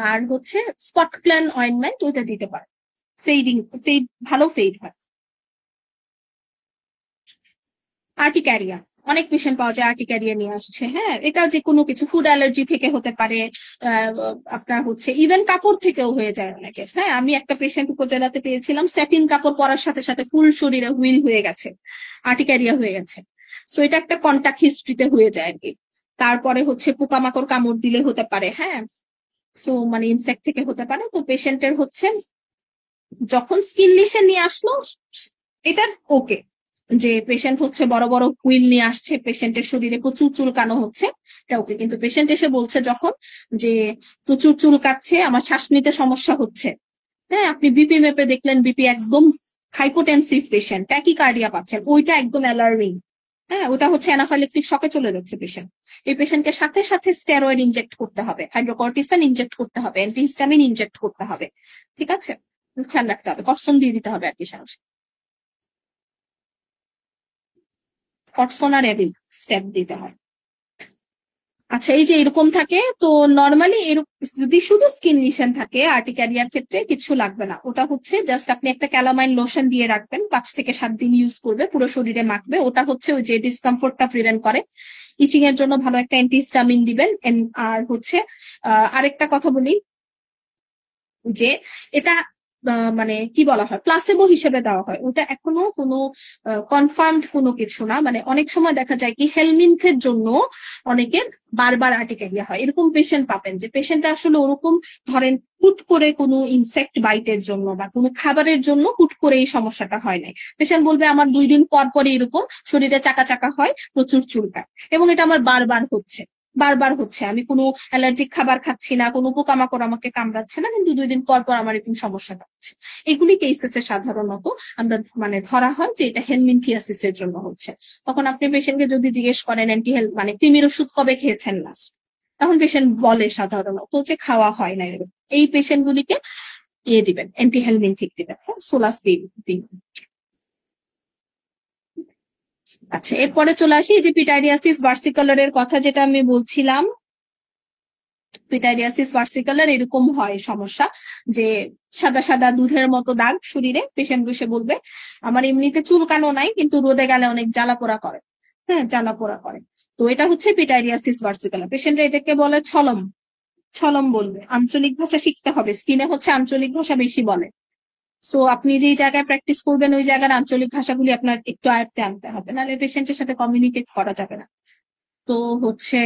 আর হচ্ছে স্পট প্ল্যান অয়েন্টমেন্ট, ওইটা দিতে পারে, ফেড, ভালো ফেড হয়। আর্টিক্যারিয়া, অনেক পেশেন্ট পাওয়া যায় আর্টিক্যারিয়া নিয়ে আসছে, হ্যাঁ এটা যে কোনো কিছু, ফুড অ্যালার্জি থেকে হতে পারে, আপনার হচ্ছে ইভেন কাপড় থেকেও হয়ে যায় অনেকে। হ্যাঁ, আমি একটা পেশেন্ট উপজেলাতে পেয়েছিলাম, স্যাটিন কাপড় পরার সাথে সাথে ফুল শরীরে হুইল হয়ে গেছে, আর্টিক্যারিয়া হয়ে গেছে। সো এটা একটা কন্টাক্ট হিস্ট্রিতে হয়ে যায় আর কি। তারপরে হচ্ছে পোকামাকড় কামড় দিলে হতে পারে, হ্যাঁ সো মানে ইনসেক্ট থেকে হতে পারে। তো পেশেন্টের হচ্ছে যখন স্কিন লিশন নিয়ে আসলো, এটা ওকে, যে পেশেন্ট হচ্ছে বড় বড় হুইল নিয়ে আসছে, পেশেন্টের শরীরে প্রচুর চুলকানো হচ্ছে, এটা ওকে। কিন্তু পেশেন্ট এসে বলছে যখন যে প্রচুর চুলকাচ্ছে, আমার শ্বাস নিতে সমস্যা হচ্ছে, হ্যাঁ আপনি বিপি মেপে দেখলেন বিপি একদম হাইপোটেনসিভ পেশেন্ট, ট্যাকিকার্ডিয়া পাচ্ছেন, ওইটা একদম অ্যালার্মিং। হ্যাঁ, ওটা হচ্ছে অ্যানাফাইলেকটিক শকে চলে যাচ্ছে পেশেন্ট। এই পেশেন্টকে সাথে সাথে স্টেরয়েড ইনজেক্ট করতে হবে, হাইড্রোকর্টিসন ইনজেক্ট করতে হবে, অ্যান্টিহিস্টামিন ইনজেক্ট করতে হবে, ঠিক আছে, খেয়াল রাখতে হবে, কর্সন দিয়ে দিতে হবে আর কি সাথে, কর্সন আর এভিল স্টেপ দিতে হয়। আচ্ছা, এই যে এরকম থাকে, তো নর্মালি যদি শুধু স্কিন লিশন থাকে আর্টিক্যারিয়ার ক্ষেত্রে কিছু লাগবে না, ওটা হচ্ছে জাস্ট আপনি একটা ক্যালামাইন লোশন দিয়ে রাখবেন, 5 থেকে 7 দিন ইউজ করবে, পুরো শরীরে মাখবে, ওটা হচ্ছে ওই যে ডিসকমফোর্টটা প্রিভেন্ট করে। ইচিং এর জন্য ভালো একটা অ্যান্টিহিস্টামিন দিবেন। আর হচ্ছে আরেকটা কথা বলি, যে এটা মানে কি বলা হয়, প্লাসেবো হিসেবে দেওয়া হয়, ওটা এখনো কোনো কনফার্মড কোনো কিছু না। মানে অনেক সময় দেখা যায় কি হেলমিন্থের জন্য অনেকের বারবার আর্টিক্যারিয়া হয়, এরকম পেশেন্ট পাবেন যে পেশেন্টটা আসলে ওরকম ধরেন হুট করে কোনো ইনসেক্ট বাইটের জন্য বা কোনো খাবারের জন্য হুট করে এই সমস্যাটা হয় নাই, পেশেন্ট বলবে আমার 2 দিন পর পরে এরকম শরীরে চাকা চাকা হয়, প্রচুর চুলকায়, এবং এটা আমার বারবার হচ্ছে, বারবার হচ্ছে, আমি কোনো অ্যালার্জিক খাবার খাচ্ছি না, কোনো পোকামাকড় আমাকে কামড়াচ্ছে না, কিন্তু 2 দিন পর পর আমার এরকম সমস্যাটা হচ্ছে। এগুলি কেসেসে সাধারণত আমরা মানে ধরা হয় যে এটা হেলমিনথিয়াসিস এর জন্য হচ্ছে। তখন আপনি পেশেন্টকে যদি জিজ্ঞেস করেন মানে কৃমির ওষুধ কবে খেয়েছেন লাস্ট, তখন পেশেন্ট বলে সাধারণত যে খাওয়া হয় না, এই পেশেন্ট গুলিকে দিবেন, অ্যান্টি হেলমিনথিক দিবেন, সোলাস দিন। আচ্ছা, এরপরে চলে আসি যে পিটাইডিয়াসিস ভার্সিকুলারের কথা যেটা আমি বলছিলাম। পিটাইডিয়াসিস ভার্সিকুলার এরকম হয় সমস্যা, যে সাদা সাদা দুধের মতো দাগ শরীরে, পেশেন্ট বসে বলবে আমার এমনিতে চুলকানো নাই কিন্তু রোদে গেলে অনেক জ্বালা পোড়া করে, হ্যাঁ জ্বালা পোড়া করে। তো এটা হচ্ছে পিটাইডিয়াসিস ভার্সিকুলার, পেশেন্টরা এটাকে বলে ছলম, ছলম বলবে। আঞ্চলিক ভাষা শিখতে হবে, স্কিনে হচ্ছে আঞ্চলিক ভাষা বেশি বলে। সো আপনি যেই জায়গায় প্র্যাকটিস করবেন ওই জায়গার আঞ্চলিক ভাষাগুলি আপনার একটু আয়ত্তে আনতে হবে, নাহলে পেশেন্টের সাথে কমিউনিকেট করা যাবে না। তো হচ্ছে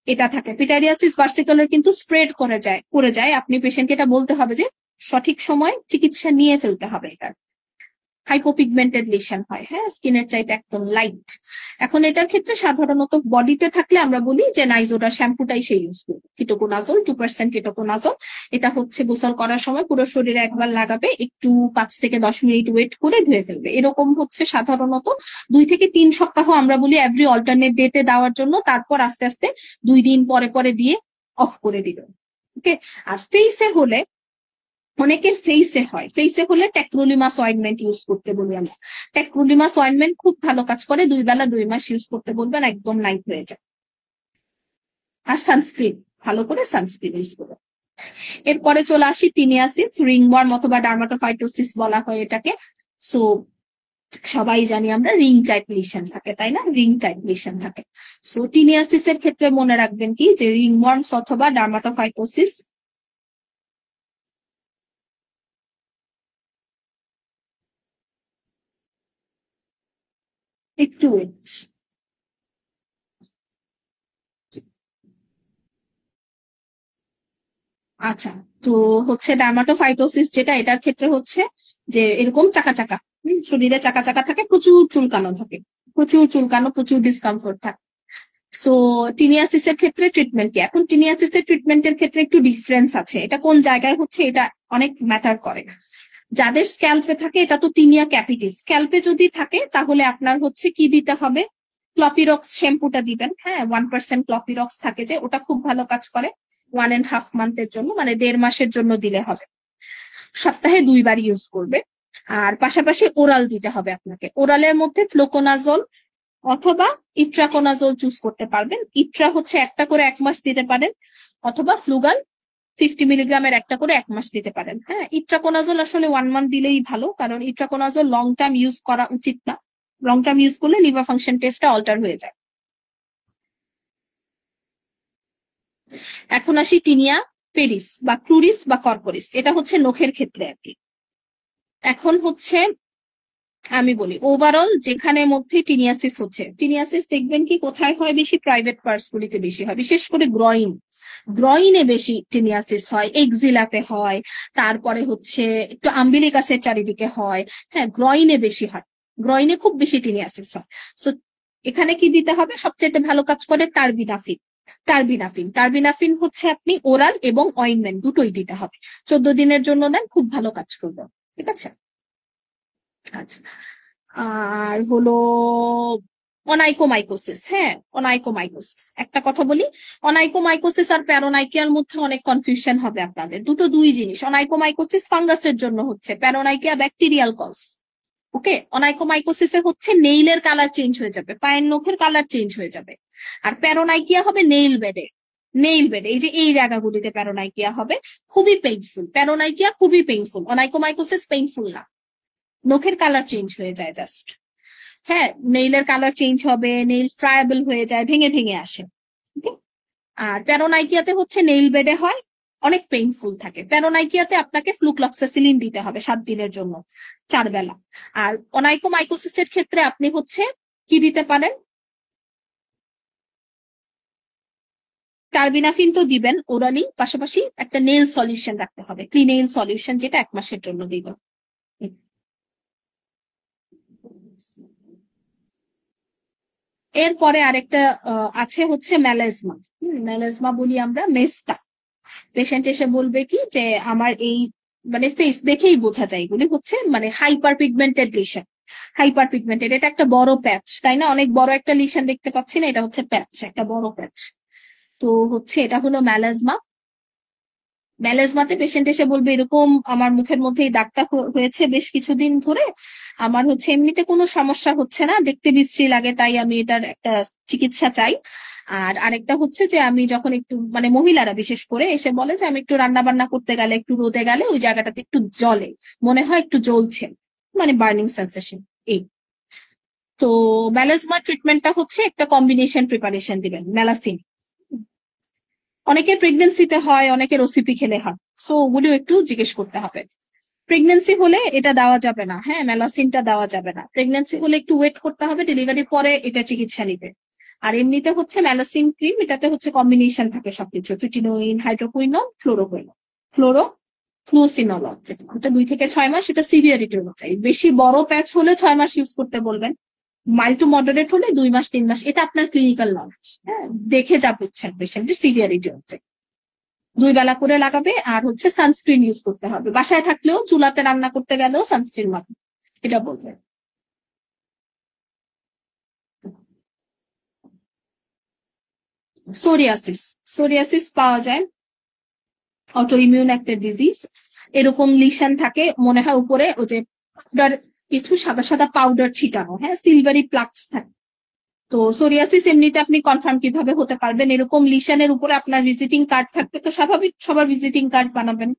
এটা থাকে, পিটাইডিয়াসিস ভার্সিকুলার কিন্তু স্প্রেড করে যায়, আপনি পেশেন্টকে এটা বলতে হবে যে সঠিক সময় চিকিৎসা নিয়ে ফেলতে হবে এটার। হাইপোপিগমেন্টেড লিশন হয়, হ্যাঁ, স্কিনের চাইতে একদম লাইট। এখন এটার ক্ষেত্রে সাধারণত বডিতে থাকলে আমরা বলি যে নাইজোডার শ্যাম্পুটাই সে ইউজ করবে, কিটোকোনাজল 2% কিটোকোনাজল। এটা হচ্ছে গোসল করার সময় পুরো শরীরে একবার লাগাবে, একটু 5 থেকে 10 মিনিট ওয়েট করে ধুয়ে ফেলবে। এরকম হচ্ছে সাধারণত 2 থেকে 3 সপ্তাহ আমরা বলি এভরি অল্টারনেট ডেতে দেওয়ার জন্য, তারপর আস্তে আস্তে 2 দিন পরে পরে দিয়ে অফ করে দিল। ওকে। আর ফেসে হলে, অনেকের ফেসে হয়, ফেসে হলে ট্যাক্রোলিমাস অয়েন্টমেন্ট ইউজ করতে বলি আমরা। ট্যাক্রোলিমাস অয়েন্টমেন্ট খুব ভালো কাজ করে, 2 বেলা 2 মাস ইউজ করতে বলবেন, একদম নাইট হয়ে যায়। আর সানস্ক্রিন, ভালো করে সানস্ক্রিন ইউজ করবে। এরপরে চলে আসি টিনিয়াসিস, রিংওয়ার্ম অথবা ডার্মাটোফাইটোসিস বলা হয় এটাকে। সো সবাই জানি আমরা রিং টাইপ লিশন থাকে, তাই না, রিং টাইপ লিশন থাকে। সো টিনিয়াসিস এর ক্ষেত্রে মনে রাখবেন কি যে রিংওয়ার্মস অথবা ডার্মাটোফাইটোসিস, একটু wait। আচ্ছা, তো হচ্ছে ডার্মাটোফাইটোসিস যেটা, এটার ক্ষেত্রে হচ্ছে যে এরকম চাকা চাকা, শরীরে চাকা চাকা থাকে, প্রচুর চুলকানো থাকে, প্রচুর চুলকানো, প্রচুর ডিসকমফোর্ট থাকে। সো টিনিয়াসিস এর ক্ষেত্রে ট্রিটমেন্ট কি? এখন টিনিয়াসিস এর ট্রিটমেন্টের ক্ষেত্রে একটু ডিফারেন্স আছে, এটা কোন জায়গায় হচ্ছে এটা অনেক ম্যাটার করে। যাদের স্ক্যাল্পে থাকে এটা তো টিনিয়া ক্যাপিটিস, স্ক্যাল্পে যদি থাকে তাহলে আপনার হচ্ছে কি দিতে হবে, ক্লপিরক্স শ্যাম্পুটা দিবেন, হ্যাঁ, 1% ক্লপিরক্স থাকে যে, ওটা খুব ভালো কাজ করে 1.5 মান্থের জন্য, মানে 1.5 মাসের জন্য দিলে হবে। সপ্তাহে 2 বার ইউজ করবে। আর পাশাপাশি ওরাল দিতে হবে আপনাকে, ওরালের মধ্যে ফ্লোকোনাজল অথবা ইট্রাকোনাজল চুজ করতে পারবেন। ইট্রা হচ্ছে একটা করে 1 মাস দিতে পারেন, অথবা ফ্লুগাল 50 মিলিগ্রামের একটা করে 1 মাস দিতে পারেন। হ্যাঁ, ইট্রাকোনাজল আসলে 1 মান্থ দিলেই ভালো, কারণ ইট্রাকোনাজল লং টার্ম ইউজ করা উচিত না, লং টার্ম ইউজ করলে লিভার ফাংশন টেস্টটা অল্টার হয়ে যায়। এখন আসি টিনিয়া পেরিস বা ক্রুরিস বা কর্পোরিস, এটা হচ্ছে নখের ক্ষেত্রে আর কি। এখন হচ্ছে আমি বলি ওভারঅল যেখানে মধ্যে টিনিয়াসিস হচ্ছে, টিনিয়াসিস দেখবেন কি কোথায় হয় বেশি, প্রাইভেট পার্টস গুলিতে বেশি হয়, বিশেষ করে গ্রইন, গ্রইনে বেশি টিনিয়াসিস হয়, এক্সিলাতে হয়, তারপরে হচ্ছে একটু আম্বিলিকাসের চারিদিকে হয়, হ্যাঁ, গ্রইনে বেশি হয়, গ্রইনে খুব বেশি টিনিয়াসিস হয়। সো এখানে কি দিতে হবে, সবচেয়ে ভালো কাজ করে টার্বিনাফিন। টার্বিনাফিন, টার্বিনাফিন হচ্ছে আপনি ওরাল এবং অয়েন্টমেন্ট দুটোই দিতে হবে, 14 দিনের জন্য দেন, খুব ভালো কাজ করবে। ঠিক আছে। আচ্ছা, আর হলো অনাইকোমাইকোসিস, হ্যাঁ, অনাইকোমাইকোসিস একটা কথা বলি, অনাইকোমাইকোসিস আর প্যারোনাইকিয়ার মধ্যে অনেক কনফিউশন হবে আপনাদের, দুটো দুই জিনিস। অনাইকোমাইকোসিস ফাঙ্গাসের জন্য হচ্ছে, প্যারোনাইকিয়া ব্যাকটেরিয়াল কজ। ওকে, অনাইকোমাইকোসিসে হচ্ছে নেইলের কালার চেঞ্জ হয়ে যাবে, পায়ের নখের কালার চেঞ্জ হয়ে যাবে। আর প্যারোনাইকিয়া হবে নেইল বেডে, নেইল বেডে, এই যে এই জায়গাগুলিতে প্যারোনাইকিয়া হবে, খুবই পেইনফুল, প্যারোনাইকিয়া খুবই পেইনফুল, অনাইকোমাইকোসিস পেইনফুল না, নখের কালার চেঞ্জ হয়ে যায় জাস্ট। হ্যাঁ, নেইলের কালার চেঞ্জ হবে, নেইল ফ্রায়াবল হয়ে যায়, ভেঙে ভেঙে আসে। আর প্যারোনাইকিয়াতে হচ্ছে নেইল বেডে হয়, অনেক পেইনফুল থাকে। প্যারোনাইকিয়াতে আপনাকে ফ্লুক্লক্সাসিলিন দিতে হবে 7 দিনের জন্য 4 বেলা। আর অনাইকোমাইকোসিসের ক্ষেত্রে আপনি হচ্ছে কি দিতে পারেন, টার্বিনাফিন তো দিবেন ওরালি, পাশাপাশি একটা নেইল সলিউশন রাখতে হবে, ক্লিনেইল সলিউশন, যেটা 1 মাসের জন্য দিবেন। এরপরে আরেকটা আছে হচ্ছে ম্যালেজমা, ম্যালেজমা বলি আমরা মেস্তা। পেশেন্ট এসে বলবে কি যে আমার এই, মানে ফেস দেখেই বোঝা যায় এগুলি হচ্ছে মানে hyper pigmented lesion, hyper pigmented, এটা একটা বড় প্যাচ, তাই না, অনেক বড় একটা লিশন দেখতে পাচ্ছি না, এটা হচ্ছে প্যাচ, একটা বড় প্যাচ। তো হচ্ছে এটা হলো ম্যালাজমা। ম্যালাজমাতে পেশেন্ট এসে বলবে এরকম আমার মুখের মধ্যে এই দাগটা হয়েছে বেশ কিছুদিন ধরে, আমার হচ্ছে এমনিতে কোনো সমস্যা হচ্ছে না, দেখতে বিশ্রী লাগে, তাই আমি এটার একটা চিকিৎসা চাই। আর আরেকটা হচ্ছে যে আমি যখন একটু, মানে মহিলারা বিশেষ করে এসে বলে যে আমি একটু রান্না বান্না করতে গেলে, একটু রোদে গেলে ওই জায়গাটাতে একটু জ্বলে, মনে হয় একটু জ্বলছে, মানে বার্নিং সেন্সেশন, এই। তো ম্যালাজমা ট্রিটমেন্টটা হচ্ছে একটা কম্বিনেশন প্রিপারেশন দিবেন, ম্যালাসিন। অনেকের প্রেগনেন্সিতে হয়, অনেকের ওসিপি খেলে হয়, সো ওগুলো একটু জিজ্ঞেস করতে হবে। প্রেগনেন্সি হলে এটা দেওয়া যাবে না, হ্যাঁ, মেলাসিনটা দেওয়া যাবে না, প্রেগনেন্সি হলে একটু ওয়েট করতে হবে, ডেলিভারির পরে এটা চিকিৎসা নিবে। আর এমনিতে হচ্ছে মেলাসিন ক্রিম, এটাতে হচ্ছে কম্বিনেশন থাকে সবকিছু, ট্রিটিনোইন, হাইড্রোকুইনন, ফ্লোরোকুইনন, ফ্লোরো ফ্লুসিনোলল যেটা, ওটা 2 থেকে 6 মাস, এটা সিভিয়ারিটি অনুযায়ী। বেশি বড় প্যাচ হলে 6 মাস ইউজ করতে বলবেন, মাইল্ড টু মডারেট হলে 2 মাস 3 মাস। এটা আপনার ক্লিনিক্যাল নলেজ, হ্যাঁ, দেখে যা বুঝছেন পেশেন্টের সিভিয়ারিটি অনুযায়ী। 2 বেলা করে লাগাবে। আর হচ্ছে সানস্ক্রিন ইউজ করতে হবে, বাসায় থাকলেও চুলাতে রান্না করতে গেলেও সানস্ক্রিন মাখবে, এটা বলবেন। সোরিয়াসিস, সোরিয়াসিস পাওয়া যায়, অটো ইমিউন একটা ডিজিজ। এরকম লিশন থাকে, মনে হয় উপরে ওই যে পাউডার, কিছু সাদা সাদা পাউডার ছিটানো, হ্যাঁ, সিলভারি প্লাক্স থাকে। তো সোরিয়াসিস এমনিতে আপনি কনফার্ম কিভাবে হতে পারবেন? এরকম লিশনের উপরে আপনার ভিজিটিং কার্ড থাকবে, তো স্বাভাবিক সবার ভিজিটিং কার্ড বানাবেন,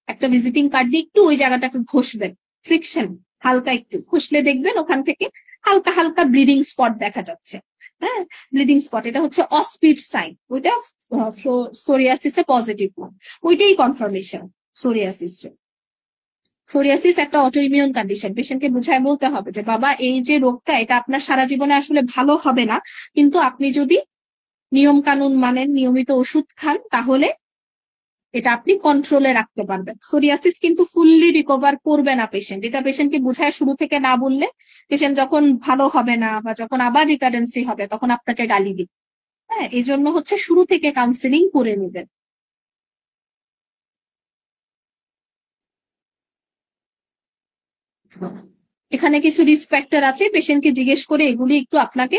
একটা ভিজিটিং কার্ড দিয়ে একটু ওই জায়গাটাকে ঘষবেন, ফ্রিকশন হালকা একটু ঘষলে দেখবেন ওখান থেকে হালকা হালকা ব্লিডিং স্পট দেখা যাচ্ছে। হ্যাঁ, ব্লিডিং স্পট, এটা হচ্ছে অস্পিড সাইন, ওইটা সোরিয়াসিসে পজিটিভ না, ওইটাই কনফার্মেশন সোরিয়াসিস। সোরিয়াসিস একটা অটো ইমিউন কন্ডিশন, পেশেন্টকে বুঝায় বলতে হবে যে বাবা এই যে রোগটা, এটা আপনার সারা জীবনে আসলে ভালো হবে না, কিন্তু আপনি যদি নিয়ম কানুন মানেন, নিয়মিত ওষুধ খান, তাহলে এটা আপনি কন্ট্রোলে রাখতে পারবেন। সোরিয়াসিস কিন্তু ফুললি রিকভার করবে না পেশেন্ট, এটা পেশেন্টকে বুঝায় শুরু থেকে না বললে পেশেন্ট যখন ভালো হবে না বা যখন আবার রিকারেন্সি হবে তখন আপনাকে গালি দিবে। হ্যাঁ, এই জন্য হচ্ছে শুরু থেকে কাউন্সিলিং করে নেবেন। এখানে কিছু রিস্ক ফ্যাক্টর আছে, পেশেন্টকে জিজ্ঞেস করে এগুলি একটু আপনাকে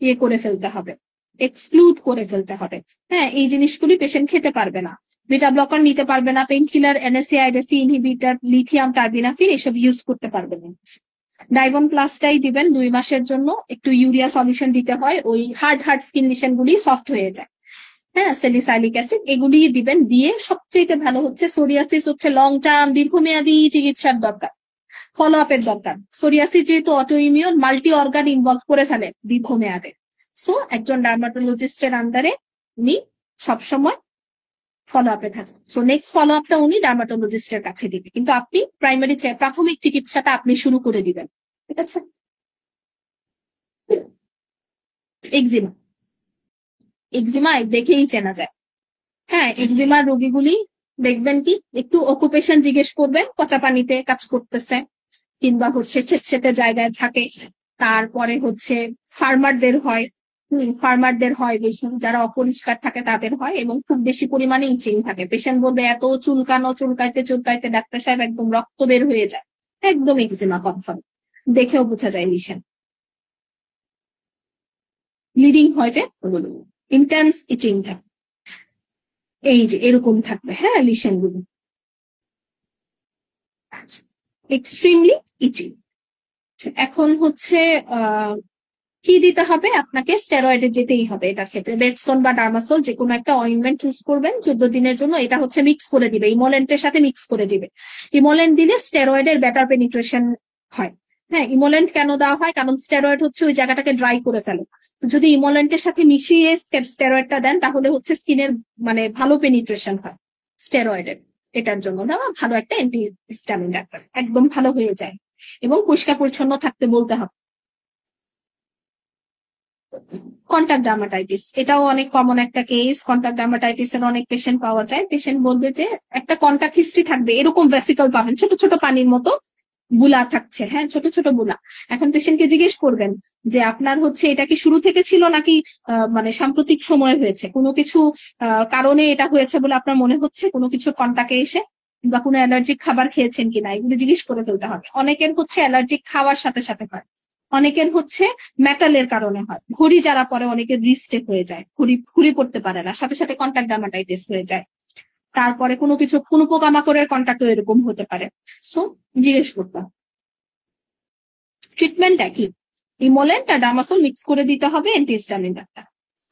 ইয়ে করে ফেলতে হবে, এক্সক্লুড করে ফেলতে হবে। হ্যাঁ, এই জিনিসগুলি পেশেন্ট খেতে পারবে না, বিটা ব্লকার নিতে পারবে না, pain killer, NSAID inhibitor, lithium terbinafine এসব ইউজ করতে পারবে না। ডাইভন প্লাসটাই দিবেন 2 মাসের জন্য, একটু ইউরিয়া সলিউশন দিতে হয়, ওই হার্ড হার্ড স্কিন লিশন গুলি সফট হয়ে যায়। হ্যাঁ, স্যালিসাইলিক অ্যাসিড এগুলি দিবেন। দিয়ে সবচেয়ে ভালো হচ্ছে, সোরিয়াসিস হচ্ছে লং টার্ম দীর্ঘমেয়াদী চিকিৎসার দরকার, ফলো আপের দরকার। সোরিয়াসিস যেহেতু auto immune, multi organ involve করে ফেলে দীর্ঘমেয়াদে, সো একজন ডার্মাটোলজিস্টের আন্ডারে উনি সবসময় ফলো আপে থাকেন। সো নেক্সট ফলো আপটা উনি ডার্মাটোলজিস্টের কাছে দিবে, কিন্তু আপনি প্রাথমিক চিকিৎসাটা আপনি শুরু করে দিবেন। ঠিক আছে। এক্সিমা, এক্সিমা দেখেই চেনা যায়। হ্যাঁ, এক্সিমার রোগীগুলি দেখবেন কি একটু অকুপেশন জিজ্ঞেস করবেন, পচা পানিতে কাজ করতেছে কিংবা হচ্ছে ছেটছেটে জায়গায় থাকে। তারপরে হচ্ছে ফার্মারদের হয়, ফার্মারদের হয় বেশি, যারা অপরিষ্কার থাকে তাদের হয়, এবং খুব বেশি পরিমাণে ইচিং থাকে। পেশেন্ট বলবে এত চুলকানো, চুলকাইতে চুলকাইতে ডাক্তার সাহেব একদম রক্ত বের হয়ে যায়, একদম এক্সিমা কনফার্ম, দেখেও বোঝা যায় লিশন। ব্লিডিং হয় যে, ইন্টেন্স ইচিং থাকে, এই যে এরকম থাকবে, হ্যাঁ, লিশন গুলো এক্সট্রিমলি ইচিং। এখন হচ্ছে কি দিতে হবে আপনাকে? স্টেরয়েডে যেতেই হবে এটার ক্ষেত্রে, বেটসন বা ডার্মাসল যে কোনো একটা অয়েন্টমেন্ট চুজ করবেন 14 দিনের জন্য। এটা হচ্ছে মিক্স করে দিবে, ইমোলেন্টের সাথে মিক্স করে দিবে। ইমোলেন্ট দিলে স্টেরয়েডের বেটার পেনিট্রেশন হয়। হ্যাঁ, ইমোলেন্ট কেন দেওয়া হয়? কারণ স্টেরয়েড হচ্ছে ওই জায়গাটাকে ড্রাই করে ফেলে। যদি ইমোলেন্টের সাথে মিশিয়ে স্টেরয়েডটা দেন তাহলে হচ্ছে স্কিনের মানে ভালো পেনিট্রেশন হয় স্টেরয়েডের। এটার জন্য দেওয়া ভালো একটা অ্যান্টিহিস্টামিন ডাক্তার, একদম ভালো হয়ে যায়। এবং পরিষ্কার পরিচ্ছন্ন থাকতে বলতে হবে। কন্টাক্ট ডার্মাটাইটিস, এটাও অনেক কমন একটা কেস। কন্টাক্ট ডার্মাটাইটিস এর অনেক পেশেন্ট পাওয়া যায়। পেশেন্ট বলবে যে একটা কন্টাক্ট হিস্ট্রি থাকবে, এরকম ভেসিকল পাবেন, ছোট ছোট পানির মতো বুলা থাকছে, হ্যাঁ, ছোট ছোট বুলা। এখন পেশেন্টকে জিজ্ঞেস করবেন যে আপনার হচ্ছে এটা কি শুরু থেকে ছিল নাকি মানে সাম্প্রতিক সময়ে হয়েছে, কোনো কিছু কারণে এটা হয়েছে বলে আপনার মনে হচ্ছে, কোনো কিছু কন্টাক্টে এসে, বা কোনো অ্যালার্জিক খাবার খেয়েছেন কিনা, এগুলো জিজ্ঞেস করে ফেলতে হবে। অনেকের হচ্ছে অ্যালার্জিক খাওয়ার সাথে সাথে হয়, অনেকের হচ্ছে মেটালের কারণে হয়, ঘড়ি যারা পরে অনেকের রিস্টে হয়ে যায়, ঘড়ি পড়তে পারে না, সাথে সাথে কন্টাক্ট ডার্মাটাইটিস হয়ে যায়। তারপরে কোনো কিছু, কোনো পোকামাকড়ের কন্টাক্টও এরকম হতে পারে। সো জিজ্ঞেস করতাম। ট্রিটমেন্টটা কি? ইমোলেন্ট আর ডামাসল মিক্স করে দিতে হবে অ্যান্টিহিস্টামিন ডাক্তার।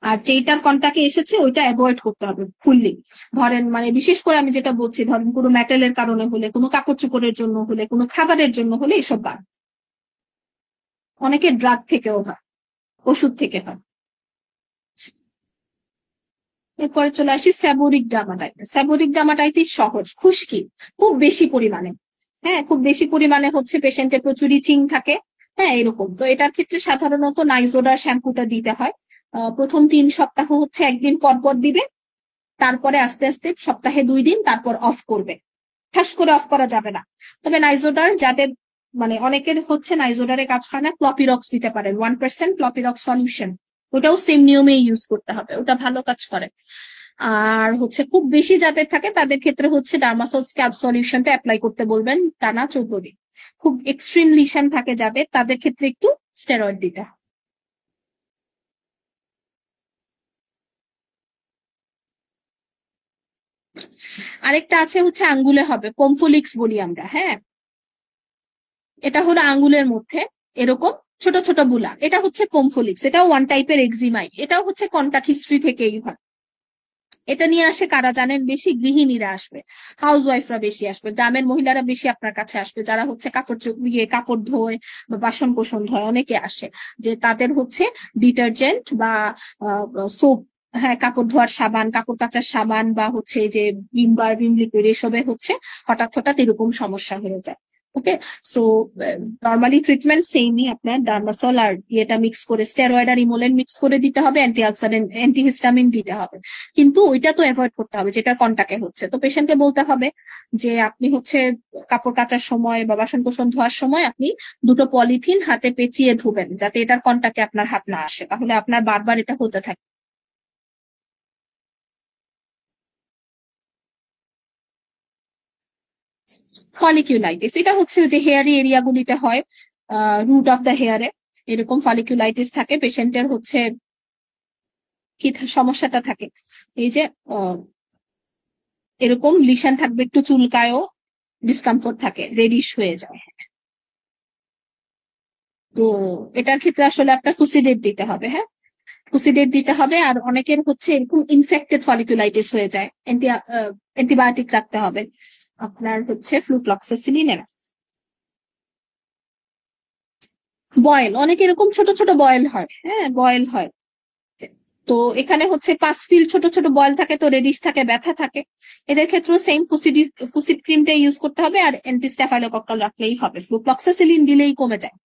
আর যেটার কন্টাক্টে এসেছে ওইটা অ্যাভয়েড করতে হবে ফুললি। ধরেন মানে বিশেষ করে আমি যেটা বলছি, ধরেন কোনো মেটালের কারণে হলে, কোনো কাপড় চোপড়ের জন্য হলে, কোনো খাবারের জন্য হলে এসব বাদ। অনেকে ড্রাগ থেকেও হয়, ওষুধ থেকে হয়। এরপরে চলে আসি সেবোরিক ডার্মাটাইটিস। সেবোরিক ডার্মাটাইটিস সহজ, খুশকি খুব বেশি পরিমাণে, হ্যাঁ, খুব বেশি পরিমাণে হচ্ছে পেশেন্টের প্রচুর ইচিং থাকে, হ্যাঁ, এরকম। তো এটার ক্ষেত্রে সাধারণত নাইজোডার শ্যাম্পুটা দিতে হয়। প্রথম 3 সপ্তাহ হচ্ছে একদিন পর পর দিবে, তারপরে আস্তে আস্তে সপ্তাহে 2 দিন, তারপর অফ করবে। ঠাস করে অফ করা যাবে না। তবে নাইজোডার যাদের মানে অনেকের হচ্ছে নাইজোডারে কাজ হয় না, ক্লপিরক্স দিতে পারেন 1% ক্লপিরক্স সলিউশন, ওটাও সেম নিয়মে ইউজ করতে হবে, ওটা ভালো কাজ করে। আর হচ্ছে খুব বেশি যাদের থাকে তাদের ক্ষেত্রে হচ্ছে ডার্মাসল স্ক্যাব সলিউশনটা অ্যাপ্লাই করতে বলবেন টানা 14 দিন। খুব এক্সট্রিম লিশন থাকে যাদের, তাদের ক্ষেত্রে একটু স্টেরয়েড দিতে হয়। আরেকটা আছে হচ্ছে আঙ্গুলে হবে, পমফোলিক্স বলি আমরা, হ্যাঁ। এটা হলো আঙ্গুলের মধ্যে এরকম ছোট ছোট বুলা, এটা হচ্ছে পমফোলিক্স, এটাও ওয়ান টাইপের এক্সিমাই, এটাও হচ্ছে কন্টাক্ট হিস্ট্রি থেকেই হয়। এটা নিয়ে আসে কারা জানেন? বেশি গৃহিণীরা আসবে, হাউস ওয়াইফরা বেশি আসবে, গ্রামের মহিলারা বেশি আপনার কাছে আসবে, যারা হচ্ছে কাপড় ধোয় বা বাসন কোসন ধোয়, অনেকে আসে যে তাদের হচ্ছে ডিটারজেন্ট বা সোপ, হ্যাঁ কাপড় ধোয়ার সাবান, কাপড় কাচার সাবান বা হচ্ছে যে ভিম লিকুইড, এসবে হচ্ছে হঠাৎ হঠাৎ এরকম সমস্যা হয়ে যায়। ওকে, সো নর্মালি ট্রিটমেন্ট সেমই, আপনার ডার্মাসল আর ইয়েটা মিক্স করে, স্টেরয়েড আর ইমোলেন্ট মিক্স করে দিতে হবে, অ্যান্টি আলসারেন্ট অ্যান্টিহিস্টামিন দিতে হবে। কিন্তু ওইটা তো অ্যাভয়েড করতে হবে যেটার কন্টাক্টে হচ্ছে। তো পেশেন্টকে বলতে হবে যে আপনি হচ্ছে কাপড় কাচার সময় বা বাসন কোসন ধোয়ার সময় আপনি 2টো পলিথিন হাতে পেঁচিয়ে ধুবেন, যাতে এটার কন্টাক্টে আপনার হাত না আসে, তাহলে আপনার বারবার এটা হতে থাকে। ফলিকিউলাইটিস এটা হচ্ছে যে হেয়ারি এরিয়া গুলিতে হয়, রুট অফ দ্য হেয়ারে এরকম ফলিকিউলাইটিস থাকে পেশেন্টের, হচ্ছে কি সমস্যাটা থাকে, এই যে এরকম লিশন থাকবে, একটু চুলকায়ও, ডিসকমফোর্ট থাকে, রেডিশ হয়ে যায়। তো এটার ক্ষেত্রে আসলে আপনার ফুসিডেট দিতে হবে, হ্যাঁ ফুসিডেট দিতে হবে। আর অনেকের হচ্ছে এরকম ইনফেক্টেড ফলিকুলাইটিস হয়ে যায়, অ্যান্টিবায়োটিক রাখতে হবে, আপনার হচ্ছে ফ্লুক্লক্সাসিলিন। বয়েল, অনেক এরকম ছোট ছোট বয়েল হয়, হ্যাঁ বয়েল হয়। তো এখানে হচ্ছে পাসফিল ছোট ছোট বয়েল থাকে, তো রেডিশ থাকে, ব্যথা থাকে, এদের ক্ষেত্রেও সেম ফুসিড ক্রিমটা ইউজ করতে হবে, আর অ্যান্টিস্টাফাইলোকক্কাল রাখলেই হবে, ফ্লুক্লক্সাসিলিন দিলেই কমে যায়।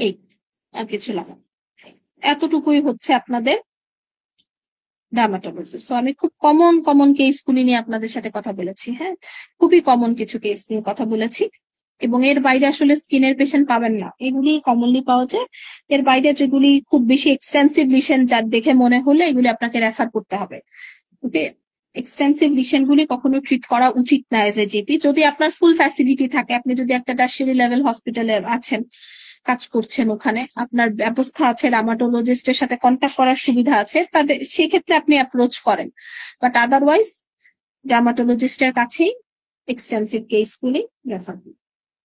এই আর কিছু লাগে, এতটুকুই হচ্ছে আপনাদের ডার্মাটোলজি। সো আমি খুব কমন কমন কেস গুলি নিয়ে আপনাদের সাথে কথা বলেছি, হ্যাঁ খুবই কমন কিছু কেস নিয়ে কথা বলেছি, এবং এর বাইরে আসলে স্কিনের পেশেন্ট পাবেন না, এগুলি কমনলি পাওয়া যায়। এর বাইরে যেগুলি খুব বেশি এক্সটেন্সিভ লিশন যার দেখে মনে হলে এগুলি আপনাকে রেফার করতে হবে। ওকে, এক্সটেন্সিভ লিশন গুলি কখনো ট্রিট করা উচিত না এজ এ জিপি। যদি আপনার ফুল ফ্যাসিলিটি থাকে, আপনি যদি একটা টারশিয়ারি লেভেল হসপিটালে আছেন, কাজ করছেন, ওখানে আপনার ব্যবস্থা আছে, রামাটোলজিস্টের সাথে কন্ট্যাক্ট করার সুবিধা আছে, তাদের সেই ক্ষেত্রে আপনি অ্যাপ্রোচ করেন, বাট আদারওয়াইজ ডার্মাটোলজিস্টের কাছেই এক্সটেন্সিভ কেসগুলি রেফার করুন।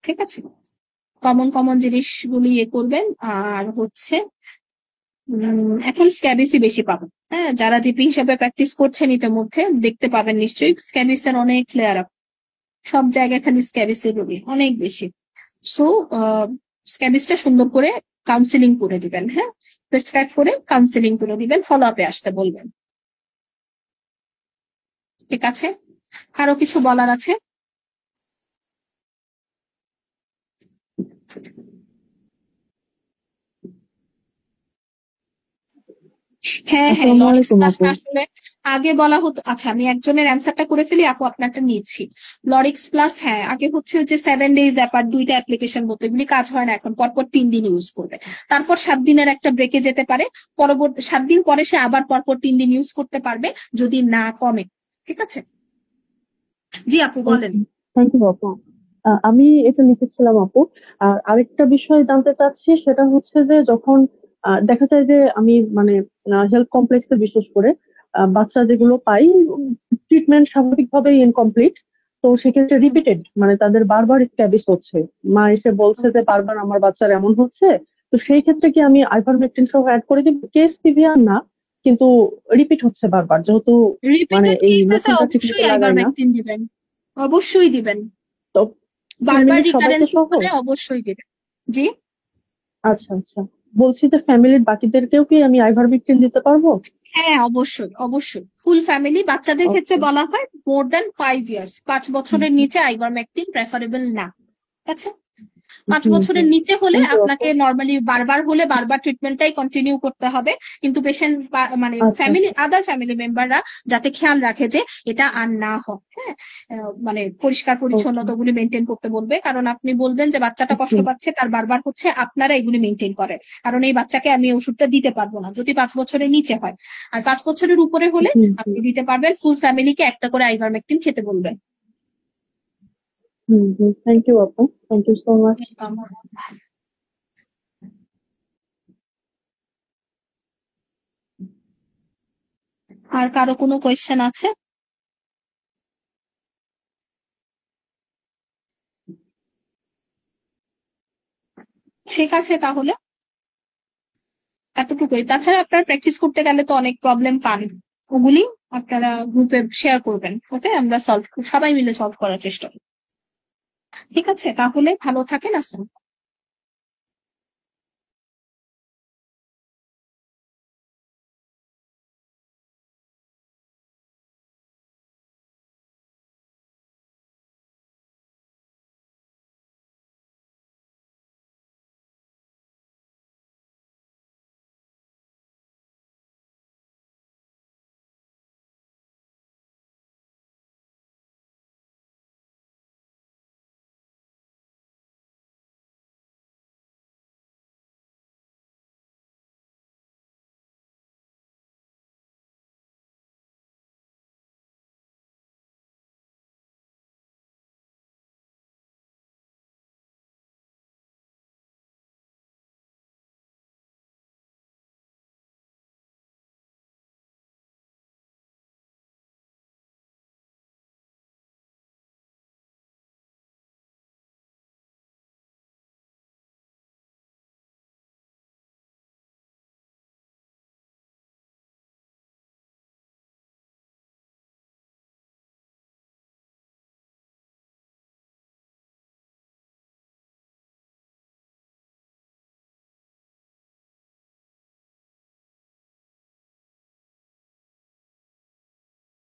ঠিক আছে, কমন কমন জিনিসগুলি ইয়ে করবেন। আর হচ্ছে এখন স্ক্যাবিসি বেশি পাবেন, হ্যাঁ যারা জিপি হিসেবে প্র্যাকটিস করছেন ইতিমধ্যে দেখতে পাবেন নিশ্চয়ই স্ক্যাবিসের অনেক ফ্লেয়ার আপ, সব জায়গায় খালি স্ক্যাবিসের রোগী অনেক বেশি। সো স্ক্যাবিসটা সুন্দর করে কাউন্সিলিং করে দিবেন, হ্যাঁ প্রেসক্রাইব করে কাউন্সিলিং করে দিবেন, ফলো আপে আসতে বলবেন। ঠিক আছে, কারো কিছু বলার আছে? হ্যাঁ হ্যাঁ, আসসালামু লরিক্স আলাইকুম আপু। প্লাসটা আসলে আগে বলা হতো। আচ্ছা আমি একজনের অ্যান্সারটা করে ফেলি, আপু আপনারটা নিচ্ছি। লরিক্স প্লাস, হ্যাঁ আগে হচ্ছে যে 7 days অ্যাপার্ট 2টা অ্যাপ্লিকেশন মতো, এগুলি কাজ হয় না এখন, পরপর 3 দিন ইউজ করবে, তারপর 7 দিনের একটা ব্রেকে যেতে পারে, পরবর্তী 7 দিন পরে সে আবার পরপর 3 দিন ইউজ করতে পারবে যদি না কমে। ঠিক আছে, জি আপু বলেন। থ্যাংক ইউ আপু। আমি এটা লিখেছিলাম আপু। আর আরেকটা বিষয় জানতে চাচ্ছি, সেটা হচ্ছে যে যখন দেখা যায় যে আমি মানে হেলথ কমপ্লেক্সে বিশেষ করে বাচ্চা যেগুলো পাই, ট্রিটমেন্ট স্বাভাবিকভাবেই ইনকমপ্লিট, তো সেক্ষেত্রে রিপিটেড মানে তাদের বারবার স্ক্যাবিস হচ্ছে, মা এসে বলছে যে বারবার আমার বাচ্চার এমন হচ্ছে, তো সেই ক্ষেত্রে কি আমি আইভারমেকটিন সহ অ্যাড করে দিব? কেস সিভিয়ার না, কিন্তু রিপিট হচ্ছে বারবার, যেহেতু মানে রিপিটেড এই কেসেসে মেশিনটা ঠিক মতো অবশ্যই লাগাই না। আইভারমেকটিন দিবেন, অবশ্যই দিবেন, তো বারবার ফ্যামিলির সবাইকে রিকারেন্স সহ? হলে অবশ্যই দিবেন। জি আচ্ছা আচ্ছা, বলছি যে ফ্যামিলির বাকিদেরকেও কি আমি আইভারমেকটিন দিতে পারবো? হ্যাঁ, অবশ্যই অবশ্যই ফুল ফ্যামিলি। বাচ্চাদের ক্ষেত্রে ওকে। বলা হয় মোর দেন 5 ইয়ার্স, 5 বছরের নিচে আইভারমেকটিন প্রেফারেবল না। ঠিক আছে, 5 হুম বছরের হুম নিচে হলে থ্যাংক ইউ আপু। আপনাকে নর্মালি বারবার হলে বারবার ট্রিটমেন্টটাই কন্টিনিউ করতে হবে, কিন্তু পেশেন্ট মানে আচ্ছা আচ্ছা। আদার ফ্যামিলি মেম্বাররা যাতে খেয়াল রাখে যে এটা আর না হয়। হ্যাঁ, মানে পরিষ্কার ওকে। পরিচ্ছন্নতা গুলি মেনটেন করতে বলবে, কারণ আপনি বলবেন যে বাচ্চাটা কষ্ট হুম পাচ্ছে, তার বারবার হচ্ছে আপনারা এগুলি মেনটেন করেন, কারণ এই বাচ্চাকে আমি ওষুধটা দিতে পারবো না যদি 5 বছরের নিচে হয়। আর 5 বছরের উপরে হলে হুম আপনি দিতে পারবেন, ফুল ফ্যামিলিকে একটা করে আইভারমেকটিন খেতে বলবেন। হুম থ্যাংক ইউ আপু, থ্যাংক ইউ সো মাচ। আর কারো কোনো কোয়েশ্চেন আছে? ঠিক আছে, তাহলে এতটুকুই। তাছাড়া আপনারা প্র্যাকটিস করতে গেলে তো অনেক প্রবলেম পান, ওগুলি আপনারা গ্রুপে শেয়ার করবেন, ওকে? আমরা সবাই মিলে সলভ করার চেষ্টা করি। ঠিক আছে, তাহলে ভালো থাকেন। আসসালাম।